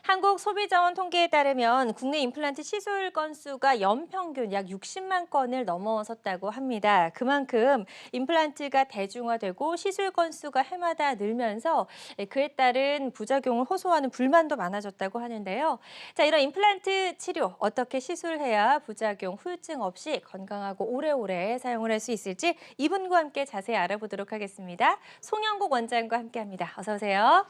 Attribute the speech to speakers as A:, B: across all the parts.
A: 한국소비자원 통계에 따르면 국내 임플란트 시술 건수가 연평균 약 60만 건을 넘어섰다고 합니다. 그만큼 임플란트가 대중화되고 시술 건수가 해마다 늘면서 그에 따른 부작용을 호소하는 불만도 많아졌다고 하는데요. 자, 이런 임플란트 치료 어떻게 시술해야 부작용, 후유증 없이 건강하고 오래오래 사용을 할 수 있을지 이분과 함께 자세히 알아보도록 하겠습니다. 송영국 원장과 함께합니다. 어서 오세요.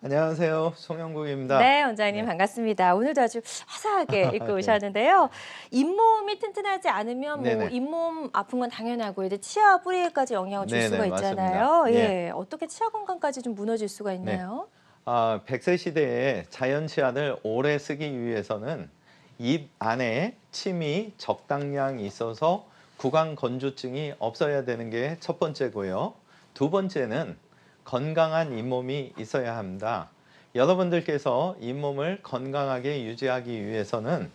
B: 안녕하세요. 송영국입니다.
A: 네, 원장님
B: 네.
A: 반갑습니다. 오늘도 아주 화사하게 입고
B: 네.
A: 오셨는데요. 잇몸이 튼튼하지 않으면 뭐
B: 네네.
A: 잇몸 아픈 건 당연하고 이제 치아 뿌리에까지 영향을 줄 수가
B: 네네, 맞습니다.
A: 있잖아요.
B: 예.
A: 예, 어떻게 치아 건강까지 좀 무너질 수가
B: 네.
A: 있나요?
B: 100세 시대에 자연 치아를 오래 쓰기 위해서는 입 안에 침이 적당량 있어서 구강 건조증이 없어야 되는 게 첫 번째고요. 두 번째는 건강한 잇몸이 있어야 합니다. 여러분들께서 잇몸을 건강하게 유지하기 위해서는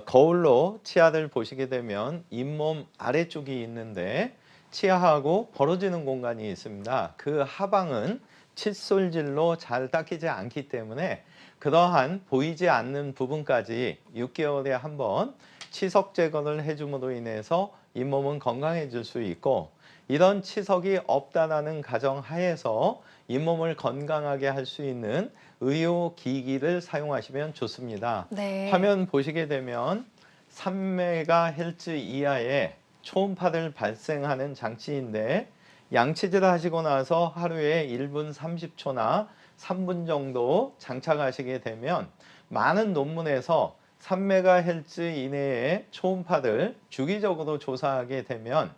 B: 거울로 치아를 보시게 되면 잇몸 아래쪽이 있는데 치아하고 벌어지는 공간이 있습니다. 그 하방은 칫솔질로 잘 닦이지 않기 때문에 그러한 보이지 않는 부분까지 6개월에 한 번 치석 제거를 해줌으로 인해서 잇몸은 건강해질 수 있고, 이런 치석이 없다라는 가정하에서 잇몸을 건강하게 할 수 있는 의료기기를 사용하시면 좋습니다.
A: 네.
B: 화면 보시게 되면 3MHz 이하의 초음파를 발생하는 장치인데, 양치질을 하시고 나서 하루에 1분 30초나 3분 정도 장착하시게 되면 많은 논문에서 3MHz 이내의 초음파를 주기적으로 조사하게 되면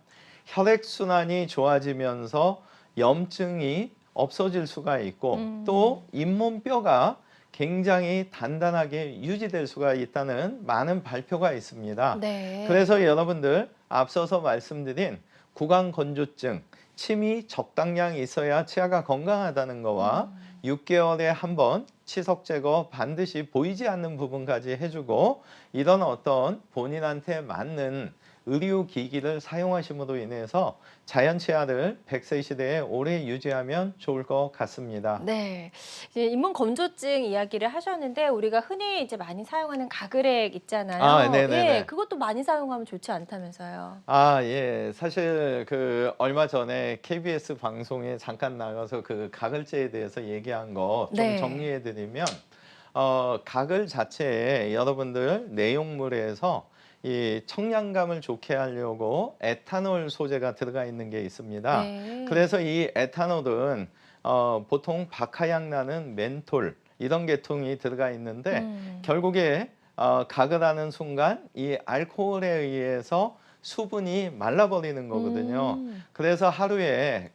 B: 혈액순환이 좋아지면서 염증이 없어질 수가 있고, 또 잇몸뼈가 굉장히 단단하게 유지될 수가 있다는 많은 발표가 있습니다.
A: 네.
B: 그래서 여러분들 앞서서 말씀드린 구강 건조증, 침이 적당량 있어야 치아가 건강하다는 거와 6개월에 한 번 치석 제거 반드시 보이지 않는 부분까지 해주고, 이런 어떤 본인한테 맞는 의료기기를 사용하심으로 인해서 자연 치아를 100세 시대에 오래 유지하면 좋을 것 같습니다.
A: 네. 이제 잇몸 건조증 이야기를 하셨는데 우리가 흔히 이제 많이 사용하는 가글액 있잖아요. 예,
B: 네네네.
A: 그것도 많이 사용하면 좋지 않다면서요.
B: 예. 사실 얼마 전에 KBS 방송에 잠깐 나가서 그 가글제에 대해서 얘기한 거 좀
A: 네.
B: 정리해 드리면, 가글 자체에 여러분들 내용물에서 이 청량감을 좋게 하려고 에탄올 소재가 들어가 있는 게 있습니다.
A: 네.
B: 그래서 이 에탄올은 보통 박하향 나는 멘톨 이런 계통이 들어가 있는데, 결국에 가글하는 순간 이 알코올에 의해서 수분이 말라버리는 거거든요. 그래서 하루에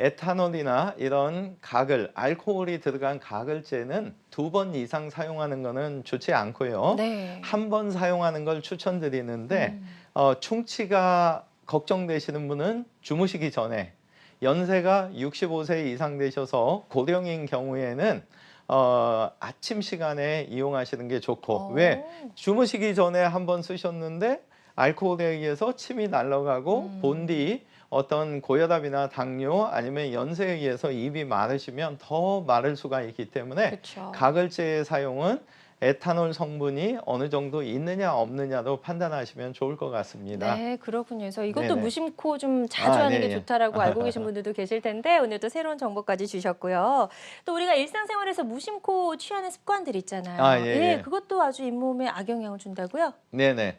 B: 에탄올이나 이런 가글, 알코올이 들어간 가글제는 2번 이상 사용하는 거는 좋지 않고요.
A: 네.
B: 한 번 사용하는 걸 추천드리는데, 충치가 걱정되시는 분은 주무시기 전에, 연세가 65세 이상 되셔서 고령인 경우에는 아침 시간에 이용하시는 게 좋고, 왜? 주무시기 전에 한 번 쓰셨는데 알코올에 의해서 침이 날아가고 본뒤 어떤 고혈압이나 당뇨 아니면 연세에 의해서 입이 마르시면 더 마를 수가 있기 때문에,
A: 그쵸.
B: 가글제의 사용은 에탄올 성분이 어느 정도 있느냐 없느냐로 판단하시면 좋을 것 같습니다.
A: 네, 그렇군요. 그래서 이것도
B: 네네.
A: 무심코 좀 자주 하는 게
B: 네.
A: 좋다라고 알고 계신 분들도 계실 텐데 오늘도 새로운 정보까지 주셨고요. 또 우리가 일상생활에서 무심코 취하는 습관들 있잖아요. 예,
B: 예.
A: 그것도 아주 잇몸에 악영향을 준다고요?
B: 네네.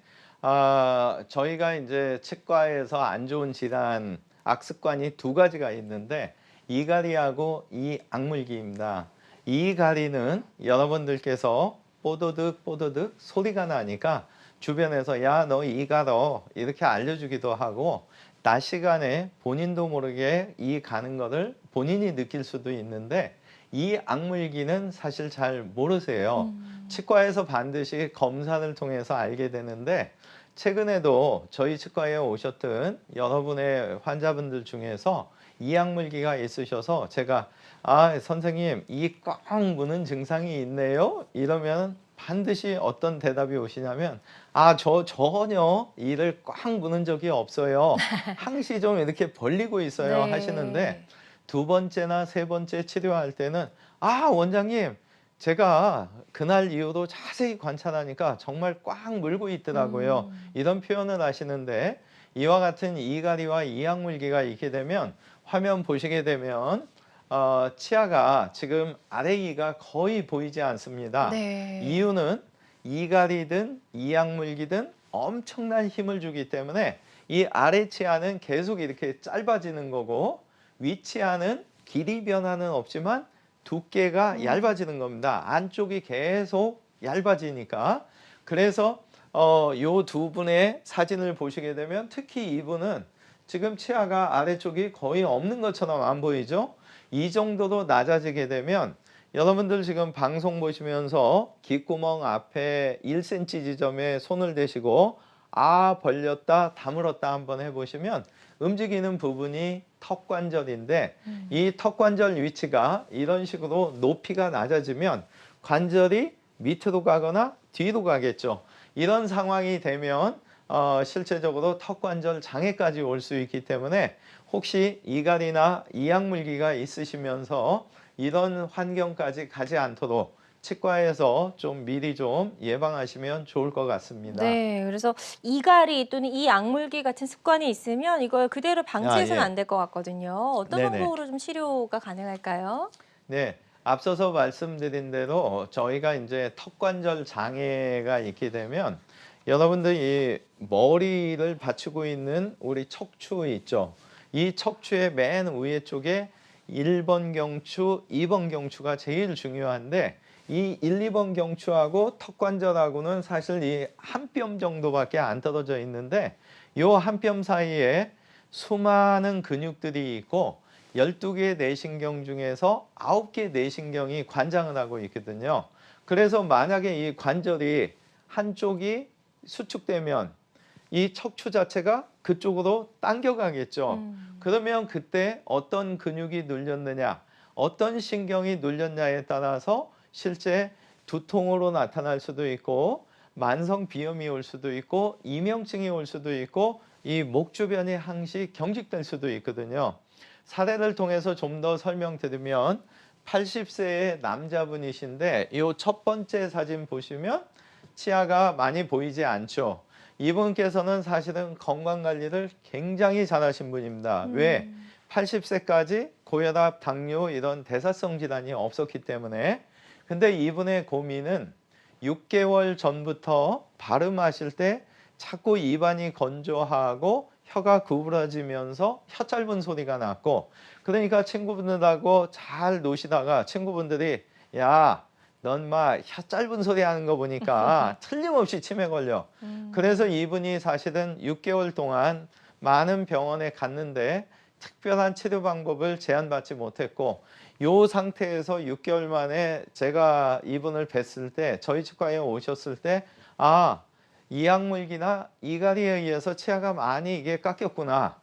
B: 저희가 이제 치과에서 안 좋은 질환, 악습관이 두 가지가 있는데, 이갈이하고 이악물기입니다. 이갈이는 여러분들께서 뽀드득 뽀드득 소리가 나니까 주변에서 야, 너 이 갈어 이렇게 알려주기도 하고, 낮 시간에 본인도 모르게 이 가는 거를 본인이 느낄 수도 있는데, 이 악물기는 사실 잘 모르세요. 치과에서 반드시 검사를 통해서 알게 되는데, 최근에도 저희 치과에 오셨던 여러분의 환자분들 중에서 이악물기가 있으셔서 제가 선생님 이 꽉 무는 증상이 있네요 이러면 반드시 어떤 대답이 오시냐면, 저 전혀 이를 꽉 무는 적이 없어요, 항시 좀 이렇게 벌리고 있어요 하시는데,
A: 네.
B: 두 번째나 세 번째 치료할 때는 원장님 제가 그날 이후로 자세히 관찰하니까 정말 꽉 물고 있더라고요. 이런 표현을 하시는데 이와 같은 이갈이와 이악물기가 있게 되면 화면 보시게 되면 치아가 지금 아래 이가 거의 보이지 않습니다.
A: 네.
B: 이유는 이갈이든 이악물기든 엄청난 힘을 주기 때문에 이 아래 치아는 계속 이렇게 짧아지는 거고 위 치아는 길이 변화는 없지만 두께가 얇아지는 겁니다. 안쪽이 계속 얇아지니까. 그래서 요 두 분의 사진을 보시게 되면 특히 이분은 지금 치아가 아래쪽이 거의 없는 것처럼 안 보이죠? 이 정도로 낮아지게 되면 여러분들 지금 방송 보시면서 귓구멍 앞에 1cm 지점에 손을 대시고 아 벌렸다 다물었다 한번 해보시면 움직이는 부분이 턱관절인데 이 턱관절 위치가 이런 식으로 높이가 낮아지면 관절이 밑으로 가거나 뒤로 가겠죠. 이런 상황이 되면 실제적으로 턱관절 장애까지 올 수 있기 때문에 혹시 이갈이나 이악물기가 있으시면서 이런 환경까지 가지 않도록 치과에서 좀 미리 좀 예방하시면 좋을 것 같습니다.
A: 네, 그래서 이갈이 또는 이악물기 같은 습관이 있으면 이걸 그대로 방치해서는
B: 예.
A: 안 될 것 같거든요. 어떤
B: 네네.
A: 방법으로 좀 치료가 가능할까요?
B: 네, 앞서서 말씀드린 대로 저희가 이제 턱관절 장애가 있게 되면 여러분들 이 머리를 받치고 있는 우리 척추 있죠. 이 척추의 맨 위에 쪽에 1번 경추, 2번 경추가 제일 중요한데 이 1, 2번 경추하고 턱관절하고는 사실 이 한 뼘 정도밖에 안 떨어져 있는데 요 한 뼘 사이에 수많은 근육들이 있고 12개의 내신경 중에서 9개의 내신경이 관장을 하고 있거든요. 그래서 만약에 이 관절이 한쪽이 수축되면 이 척추 자체가 그쪽으로 당겨가겠죠. 그러면 그때 어떤 근육이 눌렸느냐, 어떤 신경이 눌렸냐에 따라서 실제 두통으로 나타날 수도 있고 만성 비염이 올 수도 있고 이명증이 올 수도 있고 이 목 주변이 항시 경직될 수도 있거든요. 사례를 통해서 좀 더 설명드리면 80세의 남자분이신데 이 첫 번째 사진 보시면 치아가 많이 보이지 않죠. 이분께서는 사실은 건강관리를 굉장히 잘하신 분입니다. 왜? 80세까지 고혈압, 당뇨 이런 대사성 질환이 없었기 때문에. 근데 이분의 고민은 6개월 전부터 발음하실 때 자꾸 입안이 건조하고 혀가 구부러지면서 혀 짧은 소리가 났고 그러니까 친구분들하고 잘 노시다가 친구분들이 야, 넌 막 혀 짧은 소리 하는 거 보니까 틀림없이 치매 걸려. 그래서 이분이 사실은 6개월 동안 많은 병원에 갔는데 특별한 치료 방법을 제안받지 못했고 이 상태에서 6개월 만에 제가 이분을 뵀을 때 저희 치과에 오셨을 때 아, 이악물기나 이갈이에 의해서 치아가 많이 이게 깎였구나.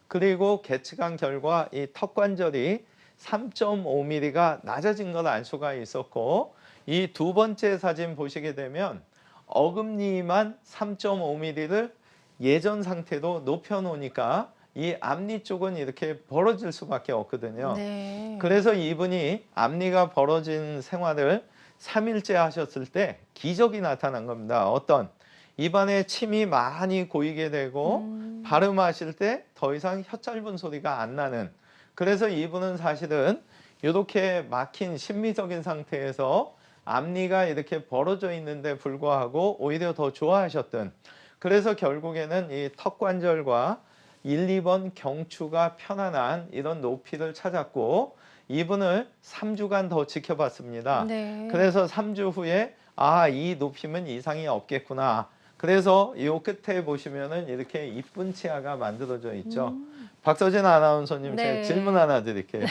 B: 그리고 계측한 결과 이 턱관절이 3.5mm가 낮아진 걸 알 수가 있었고 이 두 번째 사진 보시게 되면 어금니만 3.5mm를 예전 상태로 높여 놓으니까 이 앞니 쪽은 이렇게 벌어질 수밖에 없거든요.
A: 네.
B: 그래서 이분이 앞니가 벌어진 생활을 3일째 하셨을 때 기적이 나타난 겁니다. 어떤? 입안에 침이 많이 고이게 되고 발음하실 때 더 이상 혀 짧은 소리가 안 나는. 그래서 이분은 사실은 이렇게 막힌 심미적인 상태에서 앞니가 이렇게 벌어져 있는데 불구하고 오히려 더 좋아하셨던. 그래서 결국에는 이 턱관절과 1, 2번 경추가 편안한 이런 높이를 찾았고 이분을 3주간 더 지켜봤습니다.
A: 네.
B: 그래서 3주 후에 아, 이 높이면 이상이 없겠구나. 그래서 이 끝에 보시면은 이렇게 이쁜 치아가 만들어져 있죠. 박서진 아나운서님
A: 네.
B: 제가 질문 하나 드릴게요.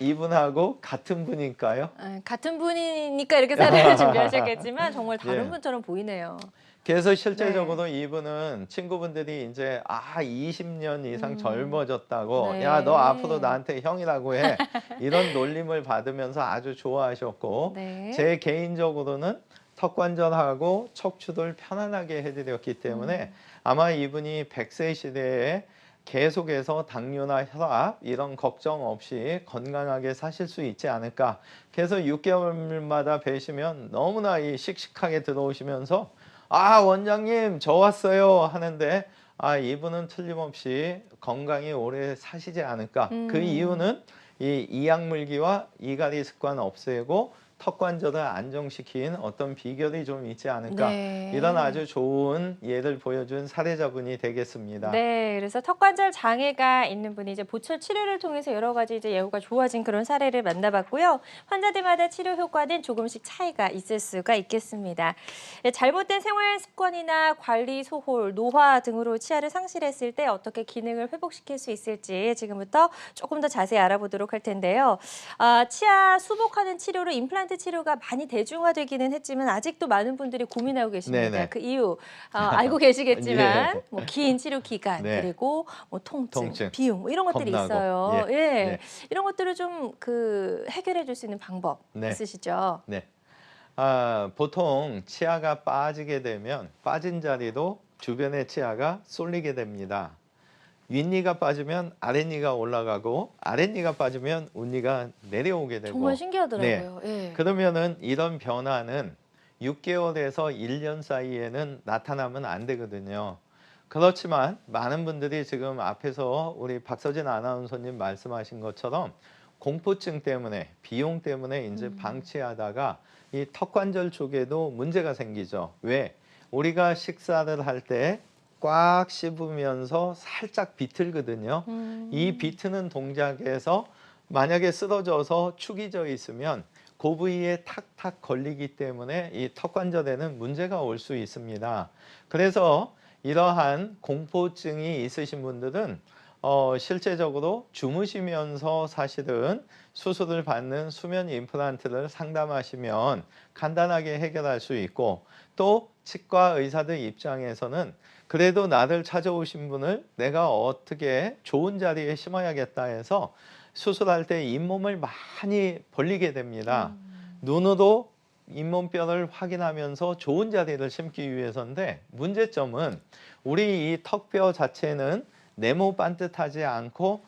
B: 이분하고 같은 분일까요?
A: 같은 분이니까 이렇게 사례를 준비하셨겠지만 정말 다른
B: 예.
A: 분처럼 보이네요.
B: 그래서 실제적으로 이분은 친구분들이 이제 20년 이상 젊어졌다고
A: 네.
B: 야, 너 앞으로 나한테 형이라고 해. 이런 놀림을 받으면서 아주 좋아하셨고
A: 네.
B: 제 개인적으로는 턱관절하고 척추를 편안하게 해드렸기 때문에 아마 이분이 100세 시대에 계속해서 당뇨나 혈압 이런 걱정 없이 건강하게 사실 수 있지 않을까. 그래서 6개월마다 뵈시면 너무나 이 씩씩하게 들어오시면서 아 원장님 저 왔어요 하는데 아 이분은 틀림없이 건강히 오래 사시지 않을까. 그 이유는 이 이약물기와 이갈이 습관 없애고 턱관절을 안정시킨 어떤 비결이 좀 있지 않을까.
A: 네.
B: 이런 아주 좋은 예를 보여준 사례자분이 되겠습니다.
A: 네, 그래서 턱관절 장애가 있는 분이 이제 보철 치료를 통해서 여러 가지 이제 예후가 좋아진 그런 사례를 만나봤고요. 환자들마다 치료 효과는 조금씩 차이가 있을 수가 있겠습니다. 네, 잘못된 생활 습관이나 관리 소홀, 노화 등으로 치아를 상실했을 때 어떻게 기능을 회복시킬 수 있을지 지금부터 조금 더 자세히 알아보도록 할 텐데요. 치아 수복하는 치료로 임플란트 치료가 많이 대중화되기는 했지만 아직도 많은 분들이 고민하고 계십니다.
B: 네네.
A: 그 이유 알고 계시겠지만
B: 예.
A: 뭐 긴 치료 기간
B: 네.
A: 그리고 뭐 통증,
B: 통증,
A: 비용 뭐 이런 것들이
B: 겁나고.
A: 있어요.
B: 예.
A: 예.
B: 네.
A: 이런 것들을 좀 해결해 줄 수 있는 방법
B: 네.
A: 있으시죠?
B: 네. 보통 치아가 빠지게 되면 빠진 자리로 주변의 치아가 쏠리게 됩니다. 윗니가 빠지면 아랫니가 올라가고 아랫니가 빠지면 윗니가 내려오게 되고.
A: 정말 신기하더라고요. 예.
B: 그러면은 이런 변화는 6개월에서 1년 사이에는 나타나면 안 되거든요. 그렇지만 많은 분들이 지금 앞에서 우리 박서진 아나운서님 말씀하신 것처럼 공포증 때문에 비용 때문에 이제 방치하다가 이 턱관절 쪽에도 문제가 생기죠. 왜? 우리가 식사를 할 때 꽉 씹으면서 살짝 비틀거든요. 이 비트는 동작에서 만약에 쓰러져서 축이 져 있으면 그 부위에 탁탁 걸리기 때문에 이 턱관절에는 문제가 올 수 있습니다. 그래서 이러한 공포증이 있으신 분들은 실제적으로 주무시면서 사실은 수술을 받는 수면 임플란트를 상담하시면 간단하게 해결할 수 있고, 또 치과 의사들 입장에서는 그래도 나를 찾아오신 분을 내가 어떻게 좋은 자리에 심어야겠다 해서 수술할 때 잇몸을 많이 벌리게 됩니다. 눈으로 잇몸뼈를 확인하면서 좋은 자리를 심기 위해서인데, 문제점은 우리 이 턱뼈 자체는 네모 반듯하지 않고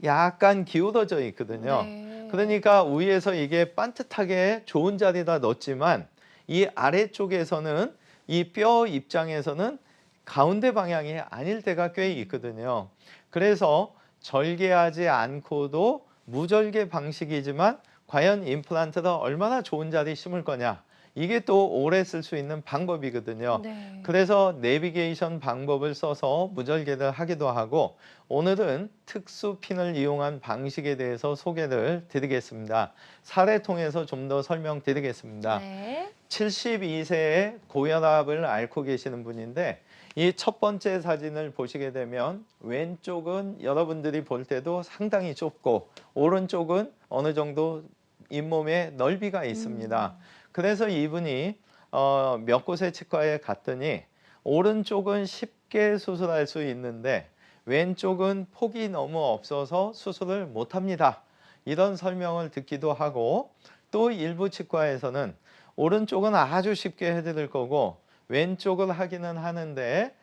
B: 약간 기울어져 있거든요.
A: 네.
B: 그러니까 위에서 이게 반듯하게 좋은 자리다 넣었지만 이 아래쪽에서는 이 뼈 입장에서는 가운데 방향이 아닐 때가 꽤 있거든요. 그래서 절개하지 않고도 무절개 방식이지만 과연 임플란트를 얼마나 좋은 자리에 심을 거냐, 이게 또 오래 쓸 수 있는 방법이거든요.
A: 네.
B: 그래서 내비게이션 방법을 써서 무절개를 하기도 하고, 오늘은 특수 핀을 이용한 방식에 대해서 소개를 드리겠습니다. 사례 통해서 좀 더 설명드리겠습니다.
A: 네.
B: 72세의 고혈압을 앓고 계시는 분인데, 이 첫 번째 사진을 보시게 되면 왼쪽은 여러분들이 볼 때도 상당히 좁고 오른쪽은 어느 정도 잇몸에 넓이가 있습니다. 그래서 이분이 몇 곳의 치과에 갔더니 오른쪽은 쉽게 수술할 수 있는데 왼쪽은 폭이 너무 없어서 수술을 못합니다. 이런 설명을 듣기도 하고, 또 일부 치과에서는 오른쪽은 아주 쉽게 해드릴 거고 왼쪽을 하기는 하는데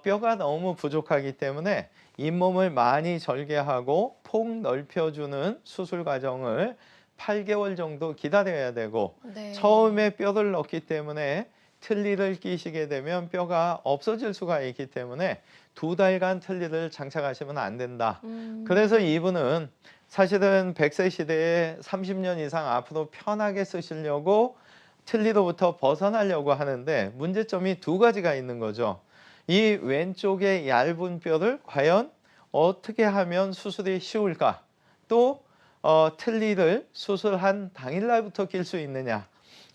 B: 뼈가 너무 부족하기 때문에 잇몸을 많이 절개하고 폭 넓혀주는 수술 과정을 8개월 정도 기다려야 되고,
A: 네.
B: 처음에 뼈를 넣기 때문에 틀니를 끼시게 되면 뼈가 없어질 수가 있기 때문에 2달간 틀니를 장착하시면 안 된다. 그래서 이분은 사실은 100세 시대에 30년 이상 앞으로 편하게 쓰시려고 틀니로부터 벗어나려고 하는데 문제점이 2가지가 있는 거죠. 이 왼쪽의 얇은 뼈를 과연 어떻게 하면 수술이 쉬울까? 또 틀니를 수술한 당일날부터 낄 수 있느냐?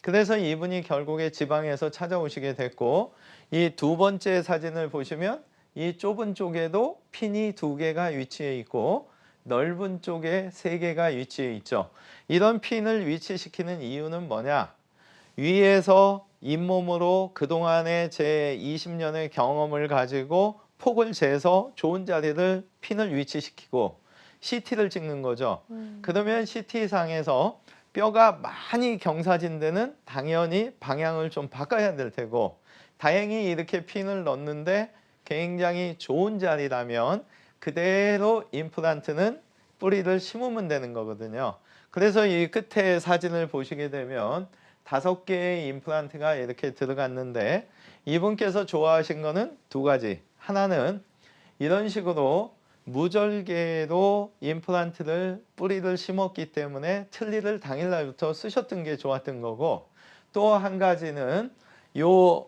B: 그래서 이분이 결국에 지방에서 찾아오시게 됐고, 이 2번째 사진을 보시면 이 좁은 쪽에도 핀이 2개가 위치해 있고 넓은 쪽에 3개가 위치해 있죠. 이런 핀을 위치시키는 이유는 뭐냐? 위에서 잇몸으로 그동안의 제 20년의 경험을 가지고 폭을 재서 좋은 자리를 핀을 위치시키고 CT를 찍는 거죠. 그러면 CT상에서 뼈가 많이 경사진 데는 당연히 방향을 좀 바꿔야 될 테고, 다행히 이렇게 핀을 넣는데 굉장히 좋은 자리라면 그대로 임플란트는 뿌리를 심으면 되는 거거든요. 그래서 이 끝에 사진을 보시게 되면 5개의 임플란트가 이렇게 들어갔는데 이분께서 좋아하신 거는 2가지. 하나는 이런 식으로 무절개로 임플란트를 뿌리를 심었기 때문에 틀니를 당일날부터 쓰셨던 게 좋았던 거고, 또 한 가지는 요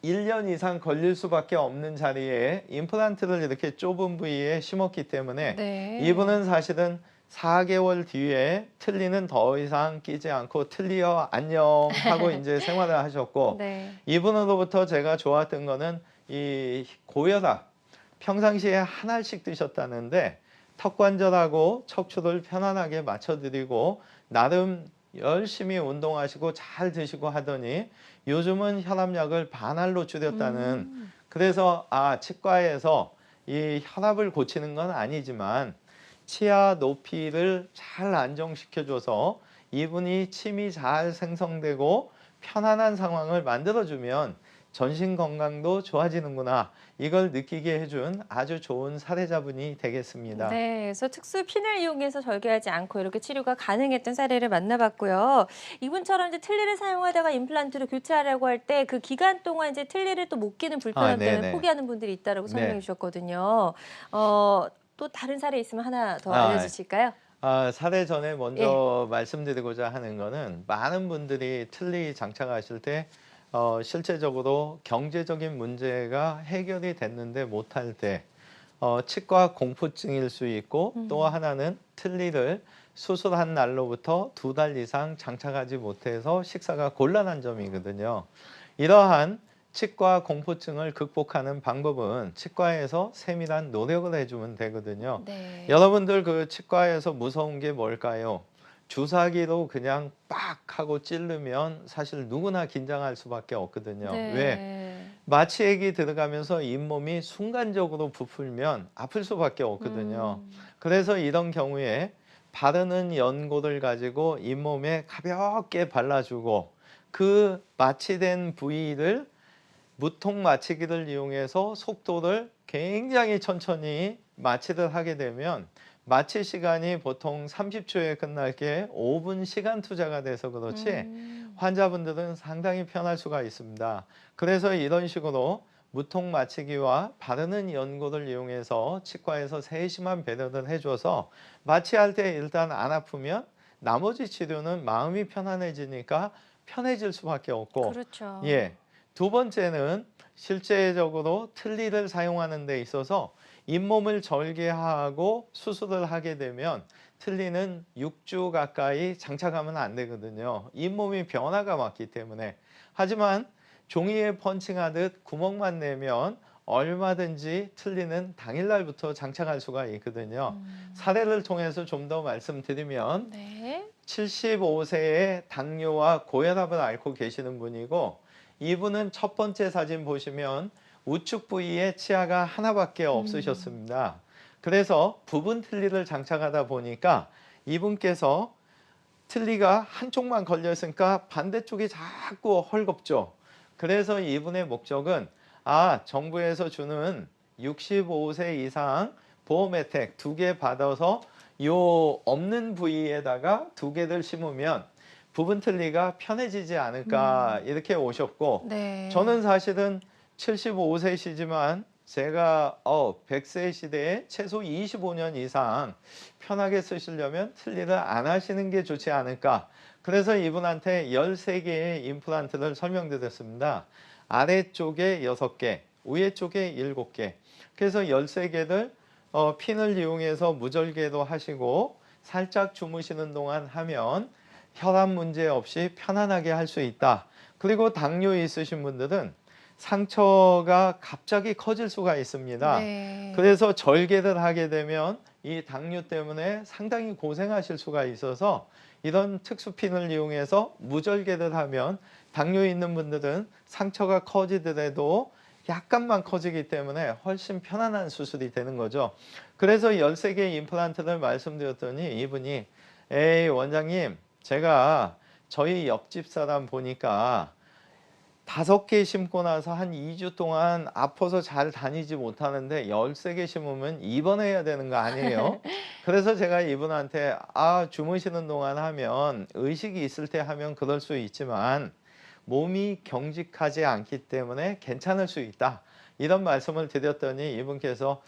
B: 1년 이상 걸릴 수밖에 없는 자리에 임플란트를 이렇게 좁은 부위에 심었기 때문에
A: 네.
B: 이분은 사실은 4개월 뒤에 틀니는 더 이상 끼지 않고 틀니요 안녕 하고 이제 생활을 하셨고,
A: 네.
B: 이분으로부터 제가 좋았던 거는 이 고혈압 평상시에 한 알씩 드셨다는데 턱관절하고 척추를 편안하게 맞춰드리고 나름 열심히 운동하시고 잘 드시고 하더니 요즘은 혈압약을 반알로 줄였다는, 그래서 치과에서 이 혈압을 고치는 건 아니지만 치아 높이를 잘 안정시켜줘서 이분이 침이 잘 생성되고 편안한 상황을 만들어주면 전신 건강도 좋아지는구나, 이걸 느끼게 해준 아주 좋은 사례자분이 되겠습니다.
A: 네, 그래서 특수 핀을 이용해서 절개하지 않고 이렇게 치료가 가능했던 사례를 만나봤고요. 이분처럼 이제 틀니를 사용하다가 임플란트로 교체하려고 할 때 그 기간 동안 이제 틀니를 또 못 끼는 불편함 때문에
B: 네네.
A: 포기하는 분들이 있다라고 설명해
B: 네.
A: 주셨거든요. 또 다른 사례 있으면 하나 더
B: 아,
A: 알려주실까요?
B: 사례 전에
A: 예.
B: 먼저 말씀드리고자 하는 거는 많은 분들이 틀니 장착하실 때 실제적으로 경제적인 문제가 해결이 됐는데 못할 때 치과 공포증일 수 있고, 또 하나는 틀니를 수술한 날로부터 2달 이상 장착하지 못해서 식사가 곤란한 점이거든요. 이러한 치과 공포증을 극복하는 방법은 치과에서 세밀한 노력을 해주면 되거든요.
A: 네.
B: 여러분들 그 치과에서 무서운 게 뭘까요? 주사기로 그냥 빡 하고 찌르면 사실 누구나 긴장할 수밖에 없거든요. 왜?
A: 네.
B: 마취액이 들어가면서 잇몸이 순간적으로 부풀면 아플 수밖에 없거든요.
A: 음.
B: 그래서 이런 경우에 바르는 연고를 가지고 잇몸에 가볍게 발라주고 그 마취된 부위를 무통 마취기를 이용해서 속도를 굉장히 천천히 마취를 하게 되면 마취 시간이 보통 30초에 끝날 게 5분 시간 투자가 돼서 그렇지 환자분들은 상당히 편할 수가 있습니다. 그래서 이런 식으로 무통 마취기와 바르는 연고를 이용해서 치과에서 세심한 배려를 해줘서 마취할 때 일단 안 아프면 나머지 치료는 마음이 편안해지니까 편해질 수밖에 없고,
A: 그렇죠.
B: 예. 2번째는 실제적으로 틀니를 사용하는 데 있어서 잇몸을 절개하고 수술을 하게 되면 틀니는 6주 가까이 장착하면 안 되거든요. 잇몸이 변화가 왔기 때문에. 하지만 종이에 펀칭하듯 구멍만 내면 얼마든지 틀니는 당일날부터 장착할 수가 있거든요. 사례를 통해서 좀 더 말씀드리면
A: 네.
B: 75세의 당뇨와 고혈압을 앓고 계시는 분이고, 이분은 첫 번째 사진 보시면 우측 부위에 치아가 하나밖에 없으셨습니다. 그래서 부분 틀니를 장착하다 보니까 이분께서 틀니가 한쪽만 걸려 있으니까 반대쪽이 자꾸 헐겁죠. 그래서 이분의 목적은 정부에서 주는 65세 이상 보험 혜택 2개 받아서 요 없는 부위에다가 2개를 심으면 부분 틀니가 편해지지 않을까 이렇게 오셨고,
A: 네.
B: 저는 사실은 75세시지만 제가 100세 시대에 최소 25년 이상 편하게 쓰시려면 틀니를 안 하시는 게 좋지 않을까. 그래서 이분한테 13개의 임플란트를 설명드렸습니다. 아래쪽에 6개, 위에 쪽에 7개. 그래서 13개를 핀을 이용해서 무절개도 하시고 살짝 주무시는 동안 하면 혈압 문제 없이 편안하게 할 수 있다. 그리고 당뇨 있으신 분들은 상처가 갑자기 커질 수가 있습니다.
A: 네.
B: 그래서 절개를 하게 되면 이 당뇨 때문에 상당히 고생하실 수가 있어서 이런 특수핀을 이용해서 무절개를 하면 당뇨 있는 분들은 상처가 커지더라도 약간만 커지기 때문에 훨씬 편안한 수술이 되는 거죠. 그래서 13개의 임플란트를 말씀드렸더니 이분이 에이 원장님, 제가 저희 옆집 사람 보니까 5개 심고 나서 한 2주 동안 아파서 잘 다니지 못하는데 13개 심으면 입원해야 되는 거 아니에요? 그래서 제가 이분한테 주무시는 동안 하면 의식이 있을 때 하면 그럴 수 있지만 몸이 경직하지 않기 때문에 괜찮을 수 있다. 이런 말씀을 드렸더니 이분께서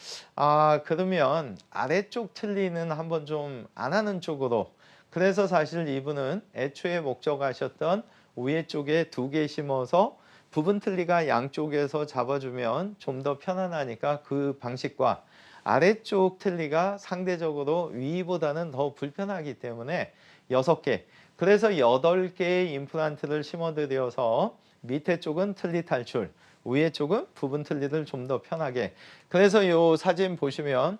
B: 그러면 아래쪽 틀니는 한번 좀 안 하는 쪽으로, 그래서 사실 이분은 애초에 목적하셨던 위에 쪽에 2개 심어서 부분 틀니가 양쪽에서 잡아주면 좀 더 편안하니까 그 방식과 아래쪽 틀니가 상대적으로 위보다는 더 불편하기 때문에 6개, 그래서 8개의 임플란트를 심어드려서 밑에 쪽은 틀니 탈출, 위에 쪽은 부분 틀니를 좀 더 편하게. 그래서 이 사진 보시면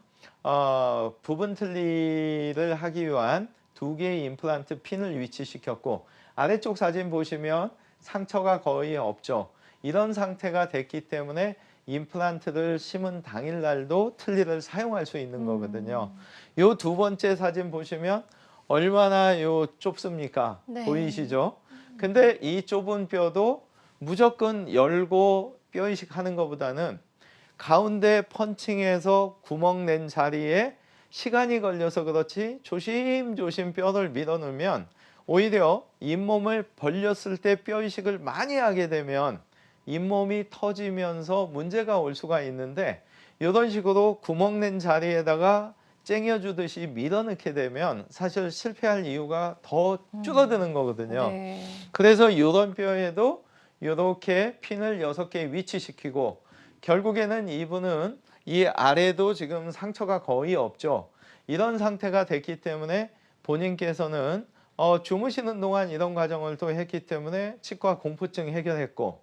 B: 부분 틀니를 하기 위한 2개의 임플란트 핀을 위치시켰고, 아래쪽 사진 보시면 상처가 거의 없죠. 이런 상태가 됐기 때문에 임플란트를 심은 당일날도 틀니를 사용할 수 있는 거거든요. 요 2번째 사진 보시면 얼마나 좁습니까?
A: 네.
B: 보이시죠? 근데 이 좁은 뼈도 무조건 열고 뼈 이식하는 것보다는 가운데 펀칭해서 구멍 낸 자리에 시간이 걸려서 그렇지 조심조심 뼈를 밀어넣으면 오히려 잇몸을 벌렸을 때 뼈 이식을 많이 하게 되면 잇몸이 터지면서 문제가 올 수가 있는데, 이런 식으로 구멍 낸 자리에다가 쟁여주듯이 밀어넣게 되면 사실 실패할 이유가 더 줄어드는 거거든요.
A: 네.
B: 그래서 이런 뼈에도 이렇게 핀을 6개 위치시키고, 결국에는 이분은 이 아래도 지금 상처가 거의 없죠. 이런 상태가 됐기 때문에 본인께서는 주무시는 동안 이런 과정을 또 했기 때문에 치과 공포증 해결했고,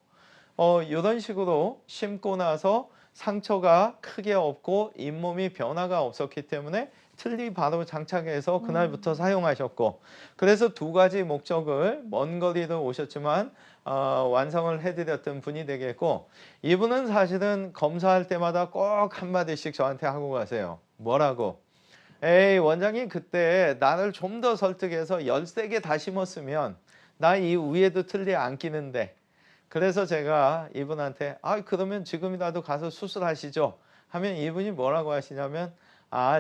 B: 이런 식으로 심고 나서 상처가 크게 없고 잇몸이 변화가 없었기 때문에 틀니 바로 장착해서 그날부터 사용하셨고, 그래서 2가지 목적을 먼 거리로 오셨지만 완성을 해드렸던 분이 되겠고, 이분은 사실은 검사할 때마다 꼭 한마디씩 저한테 하고 가세요. 뭐라고? 에이, 원장님 그때 나를 좀 더 설득해서 13개 다 심었으면 나 이 위에도 틀니 안 끼는데. 그래서 제가 이분한테 그러면 지금이라도 가서 수술하시죠 하면 이분이 뭐라고 하시냐면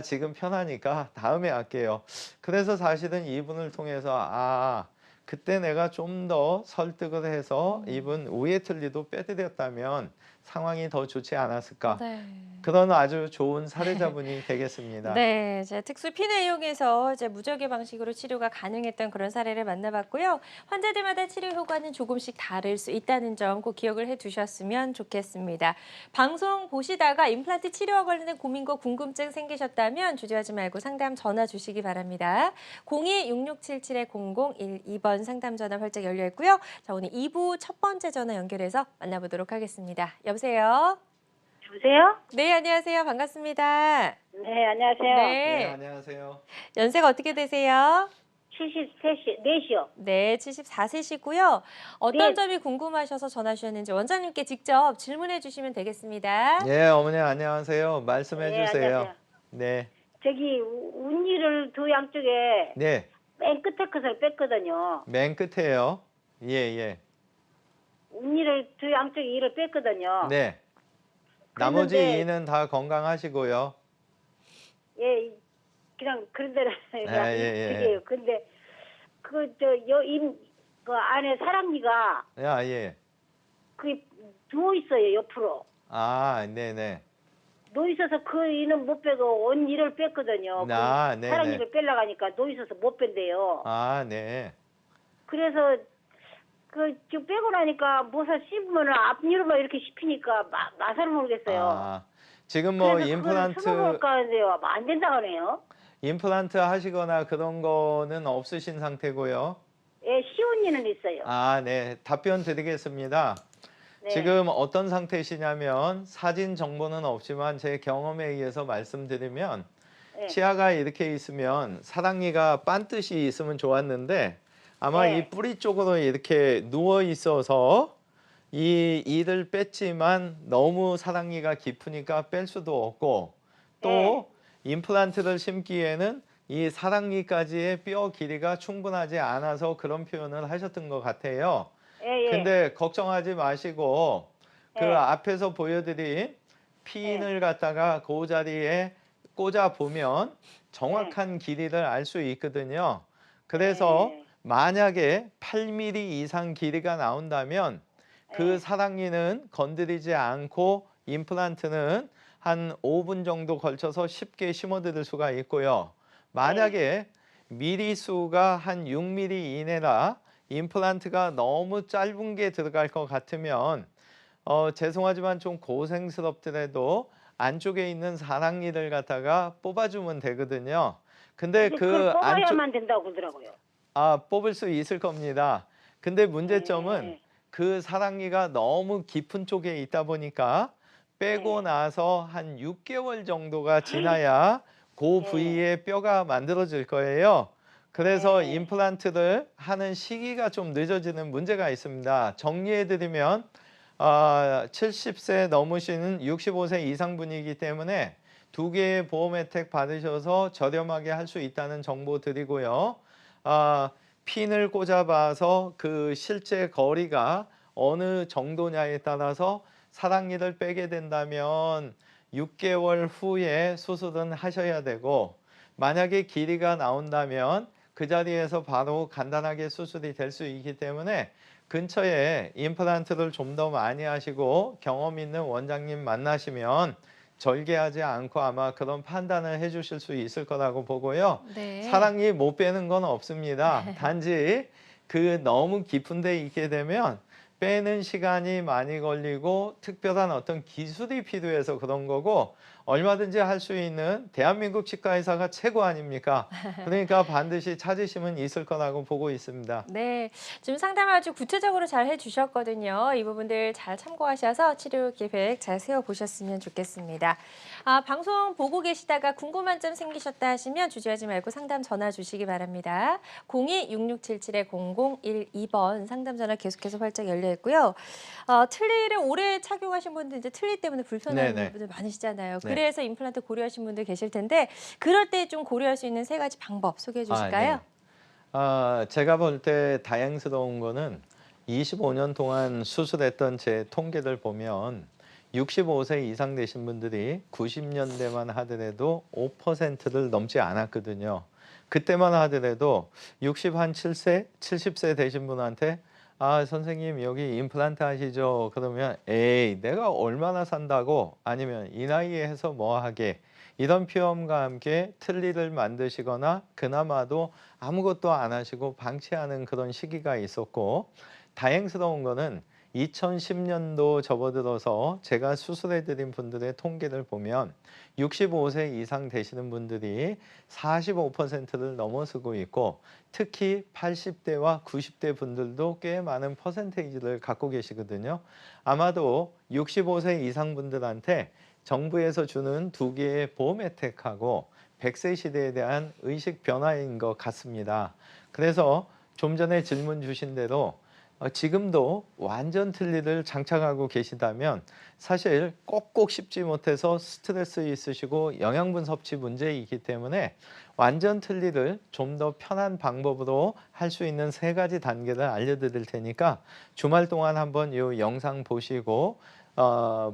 B: 지금 편하니까 다음에 할게요. 그래서 사실은 이분을 통해서 그때 내가 좀 더 설득을 해서 이분 위에 틀니도 빼드렸다면 상황이 더 좋지 않았을까.
A: 네.
B: 그런 아주 좋은 사례자분이 되겠습니다.
A: 네, 이제 특수 핀을 이용해서 이제 무적외 방식으로 치료가 가능했던 그런 사례를 만나봤고요. 환자들마다 치료 효과는 조금씩 다를 수 있다는 점 꼭 기억을 해두셨으면 좋겠습니다. 방송 보시다가 임플란트 치료와 관련된 고민과 궁금증 생기셨다면 주저하지 말고 상담 전화 주시기 바랍니다. 02-6677-0012번 상담 전화 활짝 열려 있고요. 자, 오늘 2부 첫 번째 전화 연결해서 만나보도록 하겠습니다. 여보세요?
C: 여보세요?
A: 네, 안녕하세요. 반갑습니다.
C: 네, 안녕하세요.
B: 네,
A: 네.
B: 안녕하세요.
A: 연세가 어떻게 되세요?
C: 74시요.
A: 네, 74세시고요. 어떤
C: 네.
A: 점이 궁금하셔서 전화 주셨는지 원장님께 직접 질문해 주시면 되겠습니다.
B: 예, 어머니 안녕하세요. 말씀해
C: 네,
B: 주세요.
C: 안녕하세요.
B: 네,
C: 저기 운니를 두 양쪽에
B: 네,
C: 맨 끝에 것을 뺐거든요.
B: 맨 끝에요. 예, 예.
C: 운니를 두 양쪽에 이를 뺐거든요.
B: 네. 나머지
C: 그런데-
B: 이는 다 건강하시고요.
C: 예, 그냥 그런 대로
B: 예, 예.
C: 그게요. 근데 그 안에 사랑니가
B: 예.
C: 그 누워 있어요, 옆으로.
B: 네, 네.
C: 누워 있어서 그 이는 못 빼고 온 이를 뺐거든요.
B: 네네.
C: 사랑니를 빼려고 하니까 누워 있어서 못 뺀대요.
B: 네.
C: 그래서 저 빼고 나니까 뭐서 씹으면은 앞니로만 이렇게 씹히니까 맛을 모르겠어요.
B: 지금 뭐
C: 그래서 그걸 숨어볼까 하는데요. 안 된다고 하네요.
B: 임플란트 하시거나 그런 거는 없으신 상태고요.
C: 예, 시온니는 있어요.
B: 네. 답변 드리겠습니다.
C: 네.
B: 지금 어떤 상태시냐면 사진 정보는 없지만 제 경험에 의해서 말씀드리면
C: 네.
B: 치아가 이렇게 있으면 사랑니가 반듯이 있으면 좋았는데 아마
C: 네.
B: 이 뿌리 쪽으로 이렇게 누워 있어서 이 이를 뺐지만 너무 사랑니가 깊으니까 뺄 수도 없고 또
C: 네.
B: 임플란트를 심기에는 이 사랑니까지의 뼈 길이가 충분하지 않아서 그런 표현을 하셨던 것 같아요.
C: 예, 예.
B: 근데 걱정하지 마시고 그
C: 예.
B: 앞에서 보여드린 핀을 갖다가 그 자리에 꽂아 보면 정확한 길이를 알 수 있거든요. 그래서
C: 예.
B: 만약에 8mm 이상 길이가 나온다면 그
C: 예.
B: 사랑니는 건드리지 않고 임플란트는 한 5분 정도 걸쳐서 쉽게 심어드릴 수가 있고요. 만약에 미리 수가 한 6mm 이내라 임플란트가 너무 짧은 게 들어갈 것 같으면 죄송하지만 좀 고생스럽더라도 안쪽에 있는 사랑니를 갖다가 뽑아주면 되거든요. 근데
C: 그걸
B: 그 안쪽
C: 뽑아야만 된다고 그러더라고요.
B: 뽑을 수 있을 겁니다. 근데 문제점은
C: 예.
B: 그 사랑니가 너무 깊은 쪽에 있다 보니까 빼고 나서 한 6개월 정도가 지나야 그
C: 예.
B: 부위에 뼈가 만들어질 거예요. 그래서
C: 예.
B: 임플란트를 하는 시기가 좀 늦어지는 문제가 있습니다. 정리해드리면 70세 넘으시는 65세 이상 분이기 때문에 2개의 보험 혜택 받으셔서 저렴하게 할 수 있다는 정보 드리고요. 핀을 꽂아봐서 그 실제 거리가 어느 정도냐에 따라서 사랑니를 빼게 된다면 6개월 후에 수술은 하셔야 되고 만약에 길이가 나온다면 그 자리에서 바로 간단하게 수술이 될 수 있기 때문에 근처에 임플란트를 좀 더 많이 하시고 경험 있는 원장님 만나시면 절개하지 않고 아마 그런 판단을 해주실 수 있을 거라고 보고요.
A: 네.
B: 사랑니 못 빼는 건 없습니다. 단지 그 너무 깊은 데 있게 되면 빼는 시간이 많이 걸리고 특별한 어떤 기술이 필요해서 그런 거고 얼마든지 할 수 있는 대한민국 치과의사가 최고 아닙니까? 그러니까 반드시 찾으시면 있을 거라고 보고 있습니다.
A: 네, 지금 상담 아주 구체적으로 잘 해주셨거든요. 이 부분들 잘 참고하셔서 치료 계획 잘 세워보셨으면 좋겠습니다. 방송 보고 계시다가 궁금한 점 생기셨다 하시면 주저하지 말고 상담 전화 주시기 바랍니다. 02-6677-0012번 상담 전화 계속해서 활짝 열려 있고요. 틀니를 오래 착용하신 분들 이제 틀니 때문에 불편한
B: 네네.
A: 분들 많으시잖아요.
B: 네.
A: 그래서 임플란트 고려하신 분들 계실 텐데 그럴 때 좀 고려할 수 있는 3가지 방법 소개해 주실까요?
B: 제가 볼 때 다행스러운 거는 25년 동안 수술했던 제 통계를 보면 65세 이상 되신 분들이 90년대만 하더라도 5%를 넘지 않았거든요. 그때만 하더라도 67세, 70세 되신 분한테 선생님 여기 임플란트 하시죠? 그러면 에이 내가 얼마나 산다고 아니면 이 나이에 해서 뭐 하게 이런 표현과 함께 틀니를 만드시거나 그나마도 아무것도 안 하시고 방치하는 그런 시기가 있었고 다행스러운 거는 2010년도 접어들어서 제가 수술해드린 분들의 통계를 보면 65세 이상 되시는 분들이 45%를 넘어서고 있고 특히 80대와 90대 분들도 꽤 많은 퍼센테이지를 갖고 계시거든요. 아마도 65세 이상 분들한테 정부에서 주는 2개의 보험 혜택하고 100세 시대에 대한 의식 변화인 것 같습니다. 그래서 좀 전에 질문 주신 대로 지금도 완전 틀니를 장착하고 계시다면 사실 꼭꼭 씹지 못해서 스트레스 있으시고 영양분 섭취 문제이기 때문에 완전 틀니를 좀 더 편한 방법으로 할 수 있는 3가지 단계를 알려드릴 테니까 주말 동안 한번 이 영상 보시고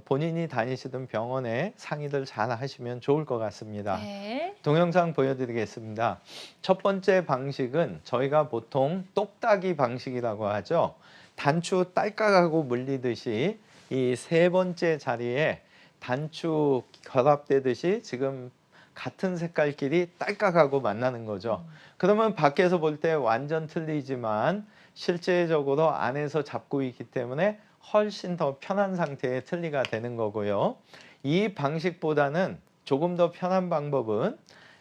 B: 본인이 다니시던 병원에 상의를 잘 하시면 좋을 것 같습니다.
A: 네.
B: 동영상 보여드리겠습니다. 첫 번째 방식은 저희가 보통 똑딱이 방식이라고 하죠. 단추 딸깍하고 물리듯이 이 3번째 자리에 단추 결합되듯이 지금 같은 색깔끼리 딸깍하고 만나는 거죠. 그러면 밖에서 볼 때 완전 틀리지만 실제적으로 안에서 잡고 있기 때문에 훨씬 더 편한 상태의 틀니가 되는 거고요. 이 방식보다는 조금 더 편한 방법은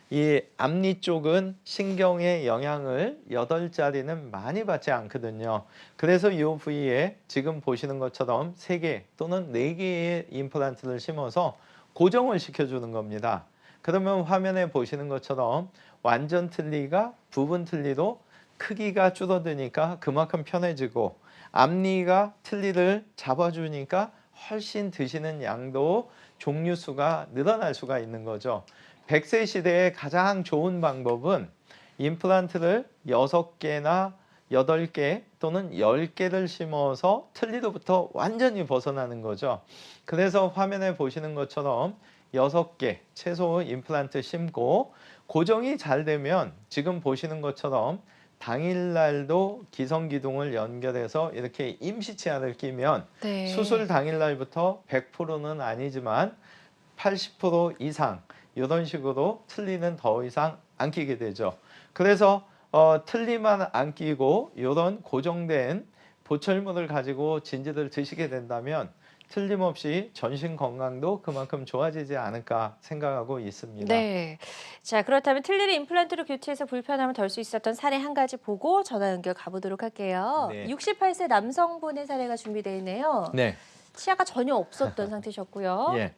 B: 이 앞니 쪽은 신경의 영향을 8자리는 많이 받지 않거든요. 그래서 이 부위에 지금 보시는 것처럼 3개 또는 4개의 임플란트를 심어서 고정을 시켜주는 겁니다. 그러면 화면에 보시는 것처럼 완전 틀니가 부분 틀니로 크기가 줄어드니까 그만큼 편해지고 앞니가 틀니를 잡아주니까 훨씬 드시는 양도 종류 수가 늘어날 수가 있는 거죠. 100세 시대의 가장 좋은 방법은 임플란트를 6개나 8개 또는 10개를 심어서 틀니로부터 완전히 벗어나는 거죠. 그래서 화면에 보시는 것처럼 6개 최소 임플란트 심고 고정이 잘 되면 지금 보시는 것처럼 당일날도 기성기둥을 연결해서 이렇게 임시치아를 끼면
A: 네.
B: 수술 당일날부터 100%는 아니지만 80% 이상 이런 식으로 틀니는 더 이상 안 끼게 되죠. 그래서 틀니만 안 끼고 이런 고정된 보철물을 가지고 진지를 드시게 된다면 틀림없이 전신 건강도 그만큼 좋아지지 않을까 생각하고 있습니다.
A: 네. 자, 그렇다면 틀니를 임플란트로 교체해서 불편함을 덜 수 있었던 사례 한 가지 보고 전화 연결 가보도록 할게요.
B: 네.
A: 68세 남성분의 사례가 준비되어 있네요.
B: 네.
A: 치아가 전혀 없었던 상태셨고요.
B: 예.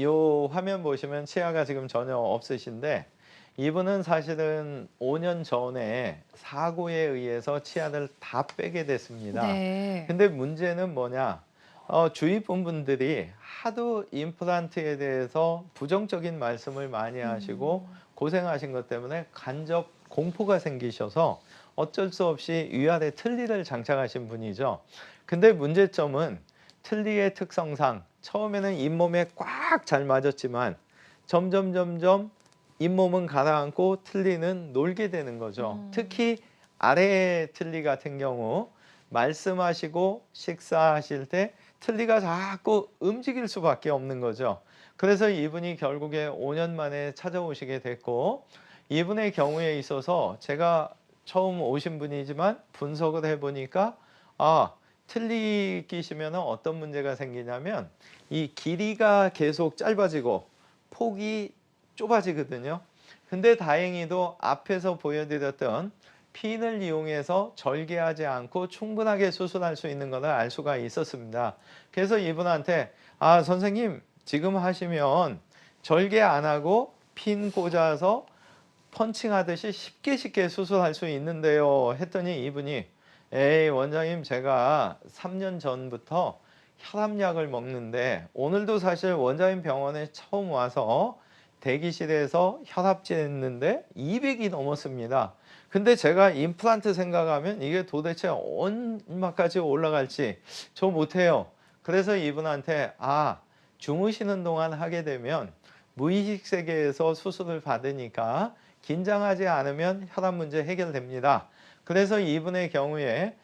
B: 요 화면 보시면 치아가 지금 전혀 없으신데 이분은 사실은 5년 전에 사고에 의해서 치아를 다 빼게 됐습니다.
A: 네.
B: 근데 문제는 뭐냐? 주위 분들이 하도 임플란트에 대해서 부정적인 말씀을 많이 하시고 고생하신 것 때문에 간접 공포가 생기셔서 어쩔 수 없이 위아래 틀니를 장착하신 분이죠. 근데 문제점은 틀니의 특성상 처음에는 잇몸에 꽉 잘 맞았지만 점점 잇몸은 가라앉고 틀니는 놀게 되는 거죠. 특히 아래 틀니 같은 경우 말씀하시고 식사하실 때 틀니가 자꾸 움직일 수밖에 없는 거죠. 그래서 이분이 결국에 5년 만에 찾아오시게 됐고 이분의 경우에 있어서 제가 처음 오신 분이지만 분석을 해보니까 틀니 끼시면 어떤 문제가 생기냐면 이 길이가 계속 짧아지고 폭이 좁아지거든요. 근데 다행히도 앞에서 보여드렸던 핀을 이용해서 절개하지 않고 충분하게 수술할 수 있는 것을 알 수가 있었습니다. 그래서 이분한테 선생님 지금 하시면 절개 안 하고 핀 꽂아서 펀칭하듯이 쉽게 수술할 수 있는데요 했더니 이분이 에이 원장님 제가 3년 전부터 혈압약을 먹는데 오늘도 사실 원장님 병원에 처음 와서 대기실에서 혈압 쟀는데 200이 넘었습니다. 근데 제가 임플란트 생각하면 이게 도대체 얼마까지 올라갈지 저 못해요. 그래서 이분한테 주무시는 동안 하게 되면 무의식 세계에서 수술을 받으니까 긴장하지 않으면 혈압 문제 해결됩니다. 그래서 이분의 경우에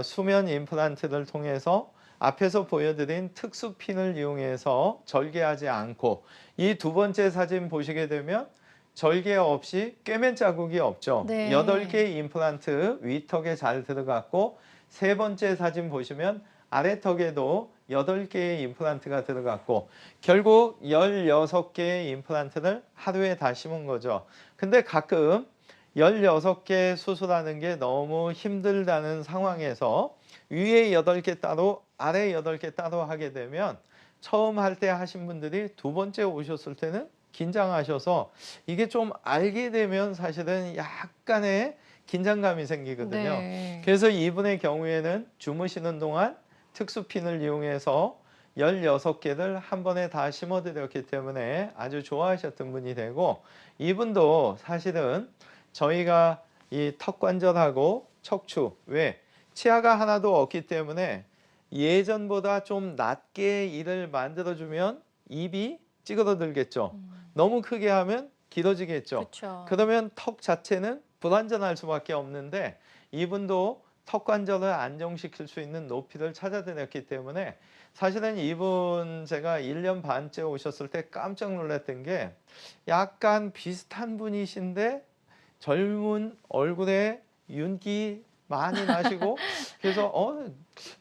B: 수면 임플란트를 통해서 앞에서 보여드린 특수핀을 이용해서 절개하지 않고 이 두 번째 사진 보시게 되면 절개 없이 꿰맨 자국이 없죠.
A: 네.
B: 8개의 임플란트 위턱에 잘 들어갔고 세 번째 사진 보시면 아래턱에도 8개의 임플란트가 들어갔고 결국 16개의 임플란트를 하루에 다 심은 거죠. 근데 가끔 16개 수술하는 게 너무 힘들다는 상황에서 위에 8개 따로 아래 8개 따로 하게 되면 처음 할 때 하신 분들이 두 번째 오셨을 때는 긴장하셔서 이게 좀 알게 되면 사실은 약간의 긴장감이 생기거든요.
A: 네.
B: 그래서 이분의 경우에는 주무시는 동안 특수핀을 이용해서 16개를 한 번에 다 심어드렸기 때문에 아주 좋아하셨던 분이 되고 이분도 사실은 저희가 이 턱관절하고 척추 왜 치아가 하나도 없기 때문에 예전보다 좀 낮게 이를 만들어주면 입이 찌그러들겠죠. 너무 크게 하면 길어지겠죠.
A: 그렇죠.
B: 그러면 턱 자체는 불완전할 수밖에 없는데 이분도 턱관절을 안정시킬 수 있는 높이를 찾아드렸기 때문에 사실은 이분 제가 1년 반째 오셨을 때 깜짝 놀랐던 게 약간 비슷한 분이신데 젊은 얼굴에 윤기 많이 나시고 그래서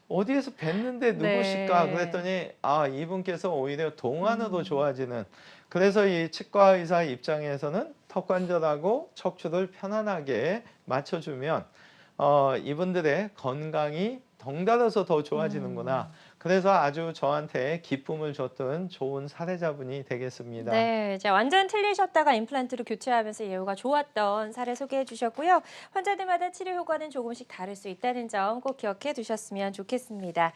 B: 어디에서 뵀는데 누구실까
A: 네.
B: 그랬더니 이분께서 오히려 동안으로 좋아지는 그래서 이 치과 의사 입장에서는 턱관절하고 척추를 편안하게 맞춰주면 이분들의 건강이 덩달아서 더 좋아지는구나 그래서 아주 저한테 기쁨을 줬던 좋은 사례자분이 되겠습니다.
A: 네, 자, 완전 틀리셨다가 임플란트로 교체하면서 예후가 좋았던 사례 소개해 주셨고요. 환자들마다 치료 효과는 조금씩 다를 수 있다는 점 꼭 기억해 두셨으면 좋겠습니다.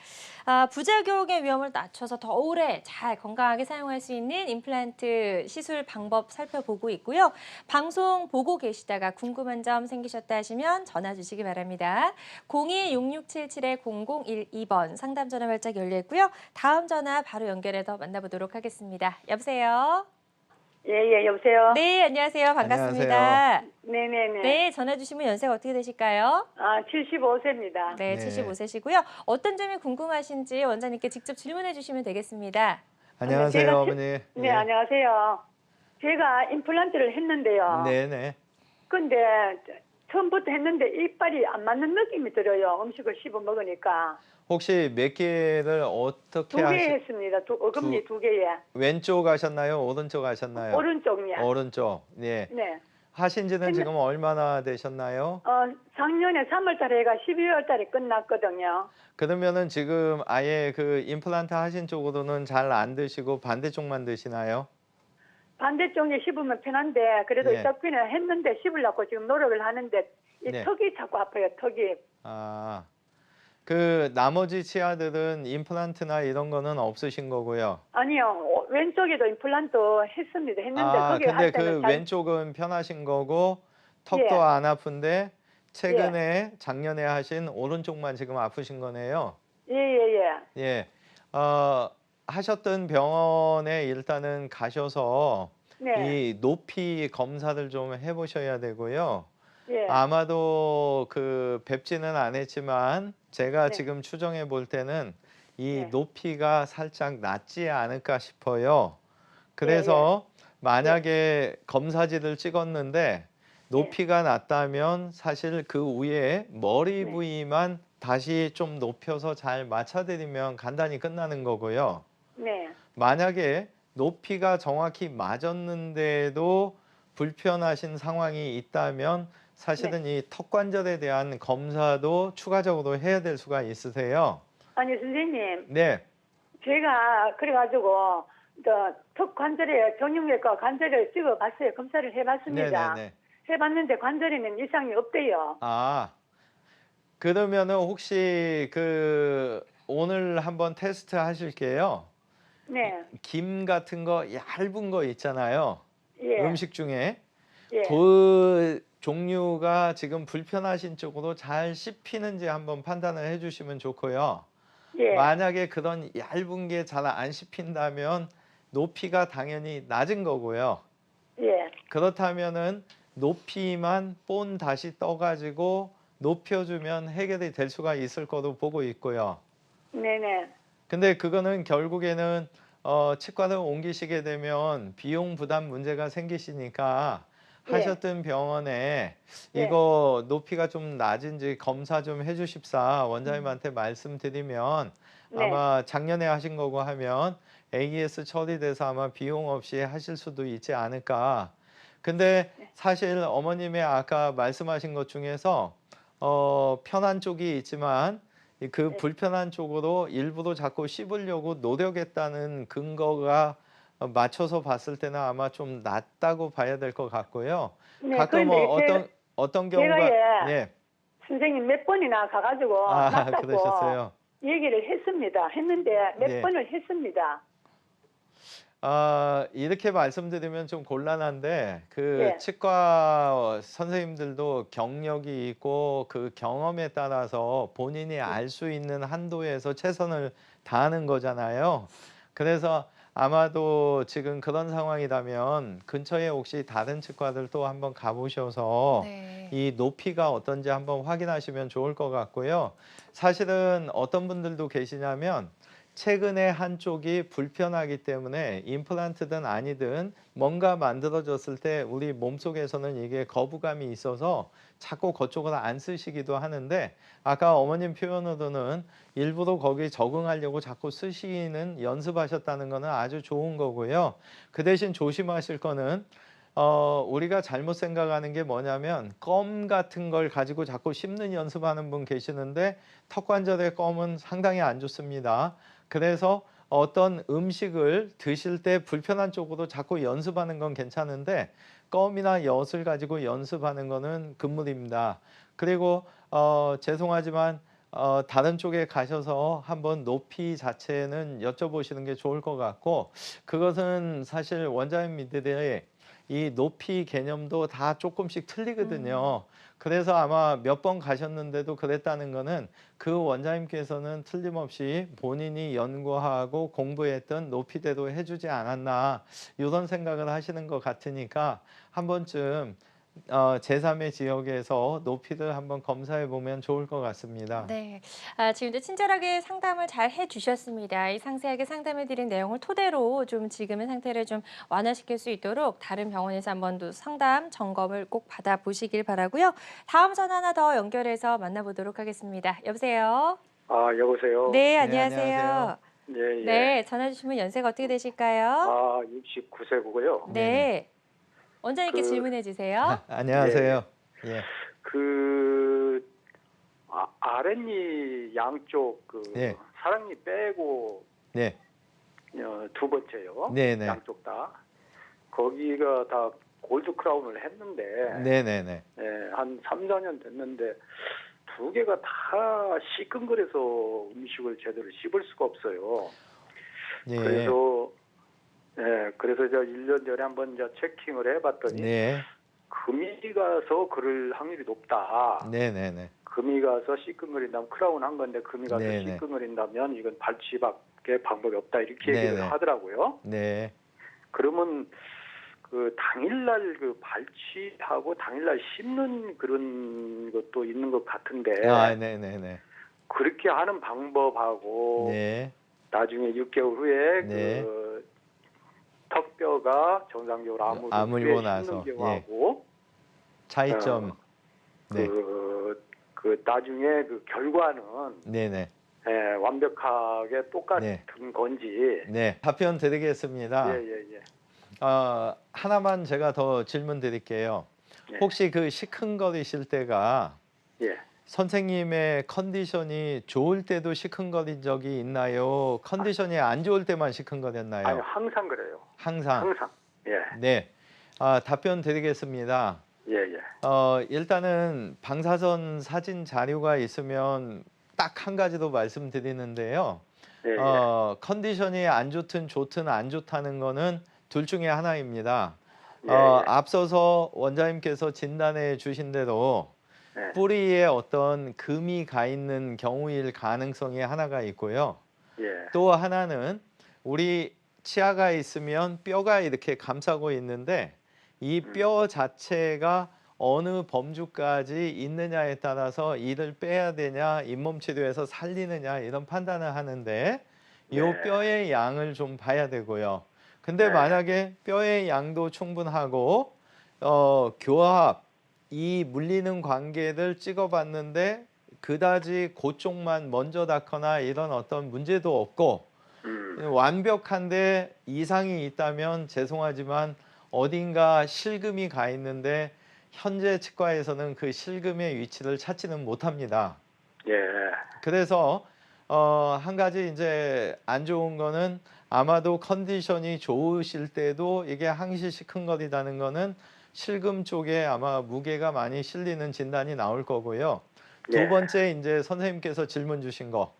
A: 부작용의 위험을 낮춰서 더 오래 잘 건강하게 사용할 수 있는 임플란트 시술 방법 살펴보고 있고요. 방송 보고 계시다가 궁금한 점 생기셨다 하시면 전화 주시기 바랍니다. 02-6677-0012번 상담 전화 발작 열려 있고요. 다음 전화 바로 연결해서 만나보도록 하겠습니다. 여보세요?
C: 예, 여보세요?
A: 네, 안녕하세요. 반갑습니다.
C: 네네네.
A: 네, 전화 주시면 연세가 어떻게 되실까요?
C: 75세입니다.
A: 네,
B: 네.
A: 75세시고요. 어떤 점이 궁금하신지 원장님께 직접 질문해 주시면 되겠습니다.
B: 안녕하세요,
C: 제가
B: 어머니.
C: 네, 안녕하세요. 제가 임플란트를 했는데요.
B: 네네.
C: 근데 처음부터 했는데 이빨이 안 맞는 느낌이 들어요. 음식을 씹어 먹으니까.
B: 혹시 몇 개를 어떻게
C: 두 개
B: 하시?
C: 했습니다. 어금니 두 개에.
B: 왼쪽 하셨나요? 오른쪽 하셨나요?
C: 오른쪽이야.
B: 오른쪽. 네.
C: 네.
B: 하신 지는 지금 얼마나 되셨나요?
C: 작년에 3월 달에 해가 12월 달에 끝났거든요.
B: 그러면은 지금 아예 그 임플란트 하신 쪽으로는 잘 안 드시고 반대쪽만 드시나요?
C: 반대쪽에 씹으면 편한데 그래도
B: 네.
C: 이따 그냥 했는데 씹으려고 지금 노력을 하는데 이
B: 네.
C: 턱이 자꾸 아파요. 턱이.
B: 아, 그 나머지 치아들은 임플란트나 이런 거는 없으신 거고요.
C: 아니요. 왼쪽에도 임플란트 했습니다. 했는데 거기
B: 근데
C: 할
B: 그
C: 때는 잘
B: 왼쪽은 편하신 거고 턱도
C: 예.
B: 안 아픈데 최근에 작년에 하신 오른쪽만 지금 아프신 거네요.
C: 예.
B: 예. 하셨던 병원에 일단은 가셔서
C: 네.
B: 이 높이 검사를 좀 해보셔야 되고요.
C: 예.
B: 아마도 그 뵙지는 않았지만 제가
C: 네.
B: 지금 추정해 볼 때는 이
C: 네.
B: 높이가 살짝 낮지 않을까 싶어요. 그래서 만약에 검사지를 찍었는데 높이가 낮다면 사실 그 위에 머리
C: 네.
B: 부위만 다시 좀 높여서 잘 맞춰드리면 간단히 끝나는 거고요.
C: 네.
B: 만약에 높이가 정확히 맞았는데도 불편하신 상황이 있다면 사실은 이 턱관절에 대한 검사도 추가적으로 해야 될 수가 있으세요.
C: 아니 선생님,
B: 네,
C: 제가 그래가지고 턱 관절에 정형외과 관절을 찍어봤어요. 검사를 해봤습니다.
B: 네네네.
C: 해봤는데 관절에는 이상이 없대요.
B: 그러면은 혹시 그 오늘 한번 테스트 하실게요.
C: 네.
B: 김 같은 거 얇은 거 있잖아요.
C: 예.
B: 음식 중에
C: 예.
B: 그 종류가 지금 불편하신 쪽으로 잘 씹히는지 한번 판단을 해주시면 좋고요.
C: 예.
B: 만약에 그런 얇은 게 잘 안 씹힌다면 높이가 당연히 낮은 거고요.
C: 예.
B: 그렇다면은 높이만 본 다시 떠가지고 높여주면 해결이 될 수가 있을 거로 보고 있고요.
C: 네네.
B: 근데 그거는 결국에는 치과를 옮기시게 되면 비용 부담 문제가 생기시니까
C: 예.
B: 하셨던 병원에
C: 예.
B: 이거 높이가 좀 낮은지 검사 좀 해주십사 원장님한테 말씀드리면
C: 네.
B: 아마 작년에 하신 거고 하면 AS 처리돼서 아마 비용 없이 하실 수도 있지 않을까. 근데 사실 어머님의 아까 말씀하신 것 중에서 편한 쪽이 있지만 그
C: 네.
B: 불편한 쪽으로 일부러 자꾸 씹으려고 노력했다는 근거가 맞춰서 봤을 때는 아마 좀 낮다고 봐야 될 것 같고요.
C: 네,
B: 가끔
C: 그런데
B: 어떤
C: 제가
B: 경우가
C: 예.
B: 예.
C: 선생님 몇 번이나 가가지고 맞다고
B: 그러셨어요.
C: 얘기를 했습니다. 했는데 몇
B: 네.
C: 번을 했습니다.
B: 이렇게 말씀드리면 좀 곤란한데 그
C: 예.
B: 치과 선생님들도 경력이 있고 그 경험에 따라서 본인이 알 수 있는 한도에서 최선을 다하는 거잖아요. 그래서 아마도 지금 그런 상황이라면 근처에 혹시 다른 치과들 또 한번 가보셔서
A: 네.
B: 이 높이가 어떤지 한번 확인하시면 좋을 것 같고요. 사실은 어떤 분들도 계시냐면 최근에 한쪽이 불편하기 때문에 임플란트든 아니든 뭔가 만들어졌을 때 우리 몸속에서는 이게 거부감이 있어서 자꾸 그쪽을 안 쓰시기도 하는데 아까 어머님 표현으로는 일부러 거기 적응하려고 자꾸 쓰시는 연습하셨다는 거는 아주 좋은 거고요. 그 대신 조심하실 거는 우리가 잘못 생각하는 게 뭐냐면 껌 같은 걸 가지고 자꾸 씹는 연습하는 분 계시는데 턱 관절의 껌은 상당히 안 좋습니다. 그래서 어떤 음식을 드실 때 불편한 쪽으로 자꾸 연습하는 건 괜찮은데 껌이나 엿을 가지고 연습하는 거는 금물입니다. 그리고 죄송하지만 다른 쪽에 가셔서 한번 높이 자체는 여쭤보시는 게 좋을 것 같고, 그것은 사실 원장님들의 이 높이 개념도 다 조금씩 틀리거든요. 그래서 아마 몇 번 가셨는데도 그랬다는 거는 그 원장님께서는 틀림없이 본인이 연구하고 공부했던 높이대로 해주지 않았나, 이런 생각을 하시는 것 같으니까 한 번쯤 제3의 지역에서 높이를 한번 검사해 보면 좋을 것 같습니다.
A: 네. 지금도 친절하게 상담을 잘 해주셨습니다. 이 상세하게 상담해드린 내용을 토대로 좀 지금의 상태를 좀 완화시킬 수 있도록 다른 병원에서 한 번 더 상담 점검을 꼭 받아보시길 바라고요. 다음 전화 하나 더 연결해서 만나보도록 하겠습니다. 여보세요?
C: 여보세요.
A: 네,
B: 네,
A: 안녕하세요.
B: 안녕하세요.
C: 예, 예.
A: 네, 전화 주시면 연세가 어떻게 되실까요?
C: 69세고요.
A: 네. 원장님께
C: 그-
A: 질문해 주세요.
B: 안녕하세요. 예.
C: 아랫니 양쪽
B: 예.
C: 사랑니 빼고
B: 네.
C: 두 번째요.
B: 네, 네.
C: 양쪽 다. 거기가 다 골드 크라운을 했는데
B: 네, 네, 네.
C: 한 3, 4년 됐는데 두 개가 다 시큰거려서 음식을 제대로 씹을 수가 없어요.
B: 예.
C: 그래서 저 1년 전에 한번 저 체킹을 해봤더니
B: 네.
C: 금이 가서 그럴 확률이 높다.
B: 네, 네, 네.
C: 금이 가서 시큰거린다면 크라운 한 건데 금이 가서
B: 네네.
C: 시큰거린다면 이건 발치밖에 방법이 없다 이렇게 얘기를
B: 네네.
C: 하더라고요.
B: 네.
C: 그러면 그 당일날 그 발치하고 당일날 씹는 그런 것도 있는 것 같은데
B: 네, 네, 네.
C: 그렇게 하는 방법하고
B: 네.
C: 나중에 6개월 후에
B: 네.
C: 그 턱뼈가 정상적으로
B: 아물고
C: 씹는
B: 나서,
C: 경우하고
B: 차이점. 네.
C: 그 나중에 그 결과는
B: 네, 네.
C: 완벽하게 똑같은
B: 네.
C: 건지.
B: 네. 답변 드리겠습니다.
C: 예.
B: 하나만 제가 더 질문 드릴게요.
C: 예.
B: 혹시 그 시큰거리실 때가
C: 예.
B: 선생님의 컨디션이 좋을 때도 시큰거린 적이 있나요? 컨디션이 안 좋을 때만 시큰거렸나요?
C: 아니 항상 그래요.
B: 항상.
C: 항상. 예.
B: 네. 답변 드리겠습니다.
C: 예.
B: 일단은 방사선 사진 자료가 있으면 딱 한 가지도 말씀드리는데요.
C: 예.
B: 컨디션이 안 좋든 안 좋다는 거는 둘 중에 하나입니다.
C: 예.
B: 앞서서 원장님께서 진단해 주신 대로
C: 예.
B: 뿌리에 어떤 금이 가 있는 경우일 가능성이 하나가 있고요.
C: 예.
B: 또 하나는 우리 치아가 있으면 뼈가 이렇게 감싸고 있는데 이 뼈 자체가 어느 범주까지 있느냐에 따라서 이를 빼야 되냐, 잇몸 치료해서 살리느냐 이런 판단을 하는데 이
C: 네.
B: 뼈의 양을 좀 봐야 되고요. 근데
C: 네.
B: 만약에 뼈의 양도 충분하고 교합, 이 물리는 관계를 찍어봤는데 그다지 그쪽만 먼저 닿거나 이런 어떤 문제도 없고 완벽한데 이상이 있다면 죄송하지만 어딘가 실금이 가 있는데 현재 치과에서는 그 실금의 위치를 찾지는 못합니다.
C: 예.
B: 그래서 한 가지 이제 안 좋은 거는 아마도 컨디션이 좋으실 때도 이게 항시 시큰거리다는 거는 실금 쪽에 아마 무게가 많이 실리는 진단이 나올 거고요. 두
C: 예.
B: 번째 이제 선생님께서 질문 주신 거,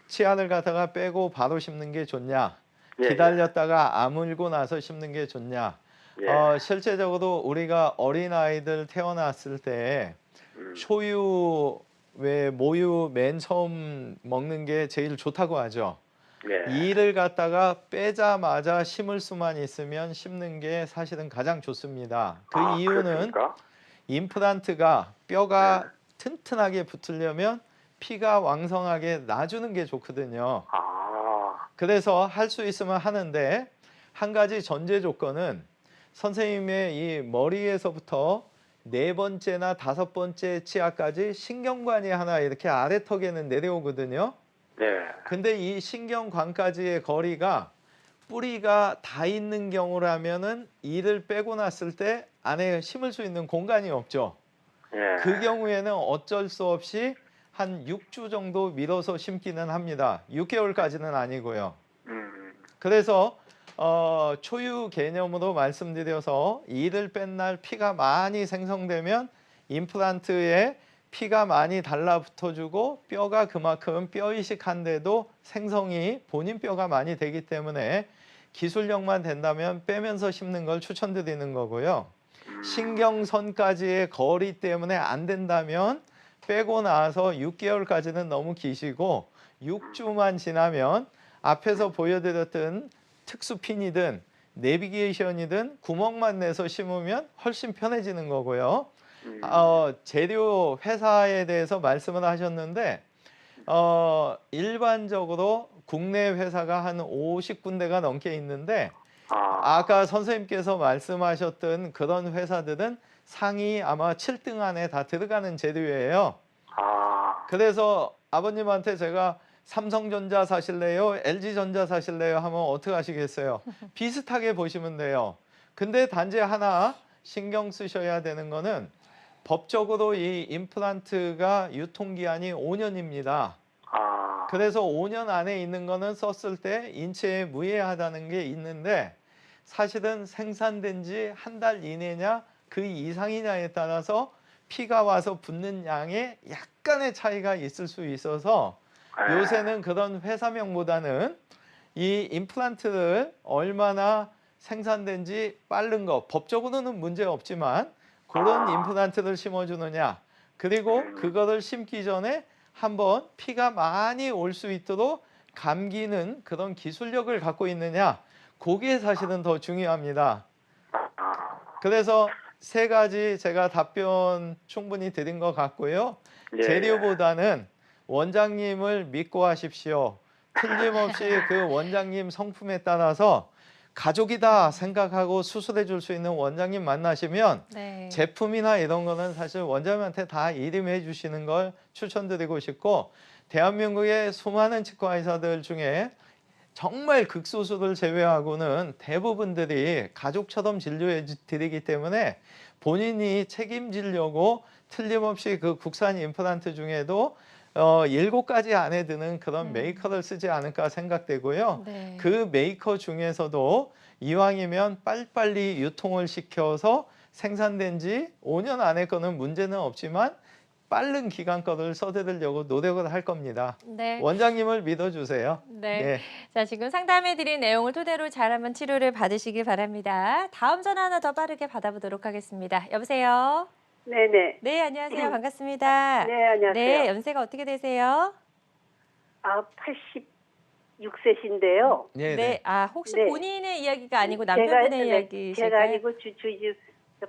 B: 치아를 갖다가 빼고 바로 심는 게 좋냐,
C: 예.
B: 기다렸다가 아물고 나서 심는 게 좋냐.
C: 예.
B: 실제적으로 우리가 어린아이들 태어났을 때 초유 왜 모유 맨 처음 먹는 게 제일 좋다고 하죠.
C: 예.
B: 이를 갖다가 빼자마자 심을 수만 있으면 심는 게 사실은 가장 좋습니다. 그 이유는
C: 그렇습니까?
B: 임플란트가 뼈가 튼튼하게 붙으려면 피가 왕성하게 놔주는 게 좋거든요. 그래서 할 수 있으면 하는데 한 가지 전제 조건은 선생님의 이 머리에서부터 4번째나 5번째 치아까지 신경관이 하나 이렇게 아래턱에는 내려오거든요.
C: 네.
B: 근데 이 신경관까지의 거리가 뿌리가 다 있는 경우라면은 이를 빼고 났을 때 안에 심을 수 있는 공간이 없죠.
C: 예.
B: 그 경우에는 어쩔 수 없이 한 6주 정도 밀어서 심기는 합니다. 6개월까지는 아니고요. 그래서 초유 개념으로 말씀드려서 이를 뺀 날 피가 많이 생성되면 임플란트에 피가 많이 달라붙어주고 뼈가 그만큼 뼈 이식한데도 생성이 본인 뼈가 많이 되기 때문에 기술력만 된다면 빼면서 심는 걸 추천드리는 거고요. 신경선까지의 거리 때문에 안 된다면 빼고 나서 6개월까지는 너무 기시고 6주만 지나면 앞에서 보여드렸던 특수핀이든 내비게이션이든 구멍만 내서 심으면 훨씬 편해지는 거고요. 재료 회사에 대해서 말씀을 하셨는데 일반적으로 국내 회사가 한 50군데가 넘게 있는데 아까 선생님께서 말씀하셨던 그런 회사들은 상위 아마 7등 안에 다 들어가는 재료예요. 그래서 아버님한테 제가 삼성전자 사실래요? LG전자 사실래요? 하면 어떻게 하시겠어요? 비슷하게 보시면 돼요. 근데 단지 하나 신경 쓰셔야 되는 거는 법적으로 이 임플란트가 유통기한이 5년입니다. 그래서 5년 안에 있는 거는 썼을 때 인체에 무해하다는 게 있는데 사실은 생산된 지 한 달 이내냐 그 이상이냐에 따라서 피가 와서 붙는 양에 약간의 차이가 있을 수 있어서 요새는 그런 회사명보다는 이 임플란트를 얼마나 생산된지 빠른 거 법적으로는 문제 없지만 그런 임플란트를 심어주느냐 그리고 그거를 심기 전에 한번 피가 많이 올 수 있도록 감기는 그런 기술력을 갖고 있느냐 그게 사실은 더 중요합니다. 그래서 세 가지 제가 답변 충분히 드린 것 같고요.
C: 예.
B: 재료보다는 원장님을 믿고 하십시오. 틀림없이 그 원장님 성품에 따라서 가족이다 생각하고 수술해 줄 수 있는 원장님 만나시면
A: 네.
B: 제품이나 이런 거는 사실 원장님한테 다 일임해 주시는 걸 추천드리고 싶고 대한민국의 수많은 치과 의사들 중에 정말 극소수를 제외하고는 대부분들이 가족처럼 진료해 드리기 때문에 본인이 책임지려고 틀림없이 그 국산 임플란트 중에도 7가지 안에 드는 그런 메이커를 쓰지 않을까 생각되고요.
A: 네.
B: 그 메이커 중에서도 이왕이면 빨리빨리 유통을 시켜서 생산된 지 5년 안에 거는 문제는 없지만 빠른 기간 거를 써드리려고 노력을 할 겁니다.
A: 네.
B: 원장님을 믿어주세요.
A: 네.
B: 네.
A: 자, 지금 상담해드린 내용을 토대로 잘 한번 치료를 받으시길 바랍니다. 다음 전화 하나 더 빠르게 받아보도록 하겠습니다. 여보세요?
D: 네네.
A: 네, 안녕하세요. 반갑습니다.
D: 네, 안녕하세요.
A: 네, 연세가 어떻게 되세요?
D: 86세신데요.
B: 네.
A: 아, 혹시
D: 네.
A: 본인의 이야기가 아니고 남편분의 이야기실까요?
D: 제가 아니고 주주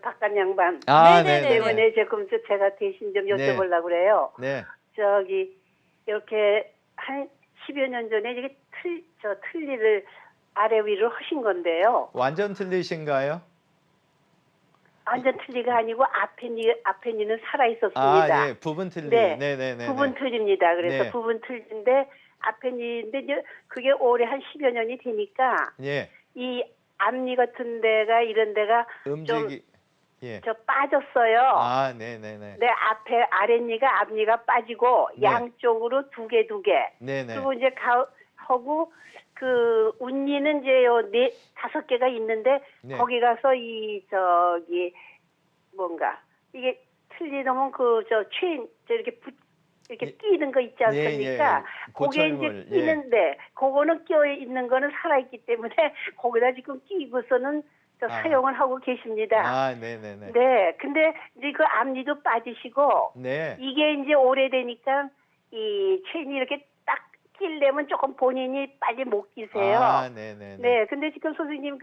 D: 바깥 양반
A: 네네네.
D: 때문에 조금 제가 대신 좀 여쭤보려고 그래요.
B: 네.
D: 저기 이렇게 한 10여 년 전에 이게 틀니를 아래 위로 하신 건데요.
B: 완전 틀리신가요?
D: 완전 틀니가 아니고 앞에 니는 살아 있었습니다.
B: 예, 부분 틀리.
D: 네.
B: 네네네.
D: 부분 틀입니다. 그래서
B: 네.
D: 부분 틀인데 앞에 니인데 이제 그게 올해 한 10여 년이 되니까
B: 예.
D: 이 앞니 같은 데가 이런 데가
B: 음직이 예.
D: 저 빠졌어요.
B: 네네네.
D: 내 앞에 아랫니가 앞니가 빠지고
B: 네.
D: 양쪽으로 두 개.
B: 네네.
D: 그리고 이제 하고 그 운니는 이제 요 5개가 있는데
B: 네.
D: 거기 가서 저기 뭔가 이게 틀리면 체인 이렇게 이렇게 끼는 거 있지 않습니까? 그게 이제 끼는데 그거는 끼어 있는 거는 살아 있기 때문에 거기다 지금 끼고서는 사용을 하고 계십니다.
B: 네네네.
D: 네, 근데 이제 그 앞니도 빠지시고
B: 네.
D: 이게 이제 오래되니까 이 체인이 이렇게 딱 끼려면 조금 본인이 빨리 못 끼세요.
B: 네네네.
D: 네, 근데 지금 선생님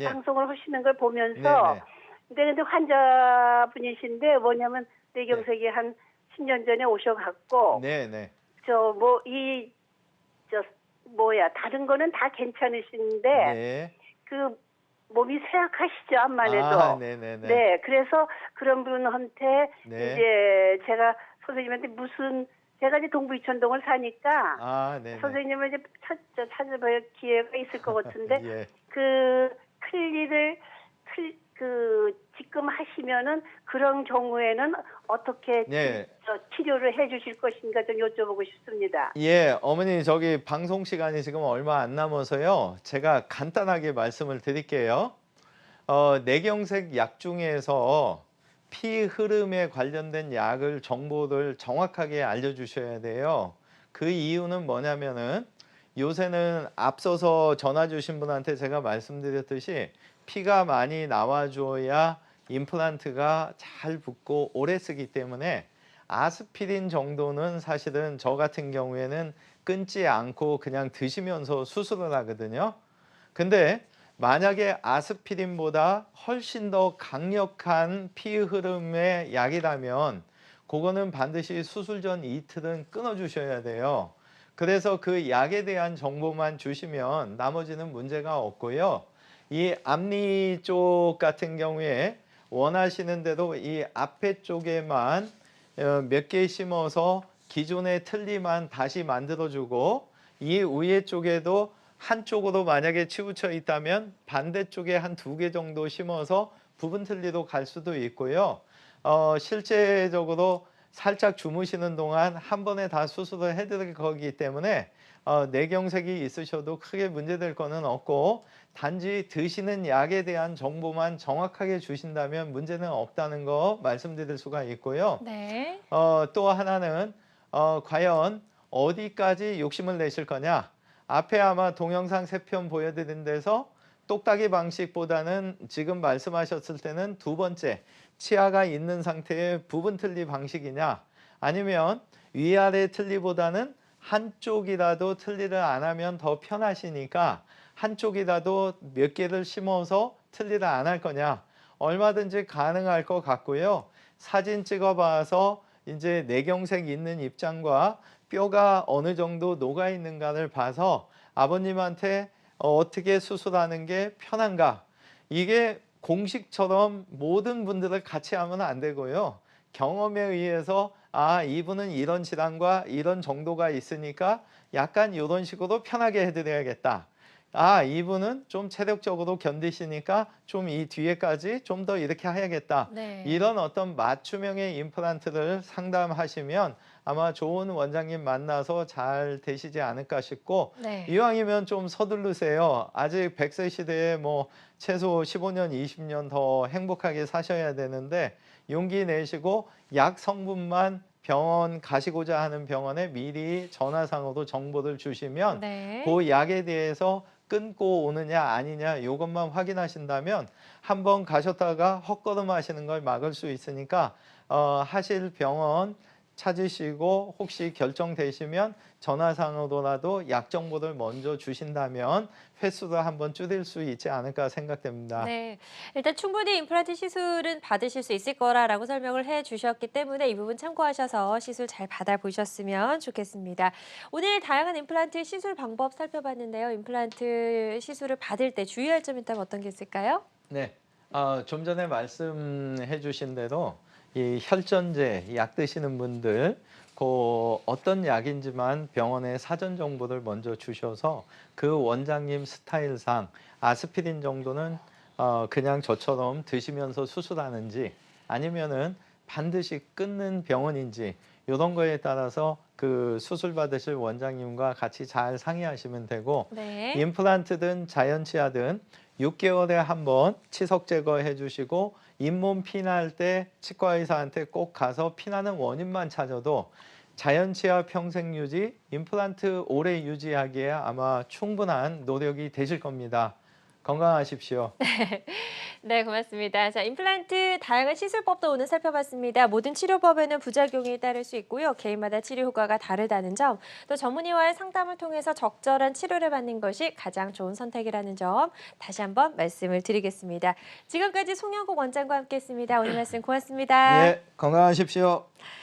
B: 예.
D: 방송을 하시는 걸 보면서
B: 네네.
D: 근데 환자분이신데 뭐냐면 뇌경색이 한 10년 전에 오셔갖고
B: 네네.
D: 다른 거는 다 괜찮으신데
B: 네.
D: 그 몸이 쇠약하시죠, 암만 해도.
B: 네네네.
D: 네, 그래서 그런 분한테
B: 네.
D: 이제 제가 선생님한테 무슨 제가 이제 동부 이천동을 사니까
B: 아, 네.
D: 선생님을 이제 찾아볼 기회가 있을 것 같은데
B: 예.
D: 그 틀니를 지금 하시면은 그런 경우에는 어떻게
B: 네.
D: 치료를 해주실 것인가 좀 여쭤보고 싶습니다.
B: 예, 어머니 저기 방송 시간이 지금 얼마 안 남아서요. 제가 간단하게 말씀을 드릴게요. 뇌경색 약 중에서 피 흐름에 관련된 약을 정보를 정확하게 알려주셔야 돼요. 그 이유는 뭐냐면은 요새는 앞서서 전화 주신 분한테 제가 말씀드렸듯이 피가 많이 나와줘야 임플란트가 잘 붙고 오래 쓰기 때문에 아스피린 정도는 사실은 저 같은 경우에는 끊지 않고 그냥 드시면서 수술을 하거든요. 근데 만약에 아스피린보다 훨씬 더 강력한 피 흐름의 약이라면 그거는 반드시 수술 전 이틀은 끊어 주셔야 돼요. 그래서 그 약에 대한 정보만 주시면 나머지는 문제가 없고요. 이 앞니 쪽 같은 경우에 원하시는 대로 이 앞에 쪽에만 몇 개 심어서 기존의 틀니만 다시 만들어주고 이 위에 쪽에도 한쪽으로 만약에 치우쳐 있다면 반대쪽에 한 2개 정도 심어서 부분 틀니로 갈 수도 있고요. 실제적으로 살짝 주무시는 동안 한 번에 다 수술을 해드릴 거기 때문에 뇌경색이 있으셔도 크게 문제될 거는 없고 단지 드시는 약에 대한 정보만 정확하게 주신다면 문제는 없다는 거 말씀드릴 수가 있고요.
A: 네.
B: 또 하나는 과연 어디까지 욕심을 내실 거냐. 앞에 아마 동영상 3편 보여드린 데서 똑딱이 방식보다는 지금 말씀하셨을 때는 두 번째 치아가 있는 상태의 부분 틀니 방식이냐 아니면 위아래 틀니보다는 한쪽이라도 틀니를 안 하면 더 편하시니까 한쪽이라도 몇 개를 심어서 틀니를 안 할 거냐 얼마든지 가능할 것 같고요. 사진 찍어봐서 이제 뇌경색 있는 입장과 뼈가 어느 정도 녹아 있는가를 봐서 아버님한테 어떻게 수술하는 게 편한가 이게 공식처럼 모든 분들을 같이 하면 안 되고요. 경험에 의해서 아 이분은 이런 질환과 이런 정도가 있으니까 약간 이런 식으로 편하게 해드려야겠다. 아 이분은 좀 체력적으로 견디시니까 좀 이 뒤에까지 좀 더 이렇게 해야겠다.
A: 네.
B: 이런 어떤 맞춤형의 임플란트를 상담하시면 아마 좋은 원장님 만나서 잘 되시지 않을까 싶고
A: 네.
B: 이왕이면 좀 서두르세요. 아직 100세 시대에 뭐 최소 15년, 20년 더 행복하게 사셔야 되는데 용기 내시고 약 성분만 병원 가시고자 하는 병원에 미리 전화상으로 정보를 주시면
A: 네.
B: 그 약에 대해서 끊고 오느냐 아니냐 이것만 확인하신다면 한번 가셨다가 헛걸음 하시는 걸 막을 수 있으니까 하실 병원 찾으시고 혹시 결정되시면 전화상으로라도 약 정보를 먼저 주신다면 횟수를 한번 줄일 수 있지 않을까 생각됩니다.
A: 네, 일단 충분히 임플란트 시술은 받으실 수 있을 거라고 설명을 해주셨기 때문에 이 부분 참고하셔서 시술 잘 받아보셨으면 좋겠습니다. 오늘 다양한 임플란트 시술 방법 살펴봤는데요. 임플란트 시술을 받을 때 주의할 점 있다면 어떤 게 있을까요?
B: 네, 좀 전에 말씀해 주신 대로 이 혈전제 약 드시는 분들 그 어떤 약인지만 병원에 사전 정보를 먼저 주셔서 그 원장님 스타일상 아스피린 정도는 그냥 저처럼 드시면서 수술하는지 아니면은 반드시 끊는 병원인지 이런 거에 따라서 그 수술 받으실 원장님과 같이 잘 상의하시면 되고
A: 네.
B: 임플란트든 자연치아든 6개월에 한 번 치석 제거해 주시고 잇몸 피날 때 치과 의사한테 꼭 가서 피나는 원인만 찾아도 자연치아 평생 유지, 임플란트 오래 유지하기에 아마 충분한 노력이 되실 겁니다. 건강하십시오.
A: 네, 고맙습니다. 자, 임플란트 다양한 시술법도 오늘 살펴봤습니다. 모든 치료법에는 부작용이 따를 수 있고요. 개인마다 치료 효과가 다르다는 점, 또 전문의와의 상담을 통해서 적절한 치료를 받는 것이 가장 좋은 선택이라는 점 다시 한번 말씀을 드리겠습니다. 지금까지 송영국 원장과 함께했습니다. 오늘 말씀 고맙습니다.
B: 예, 건강하십시오.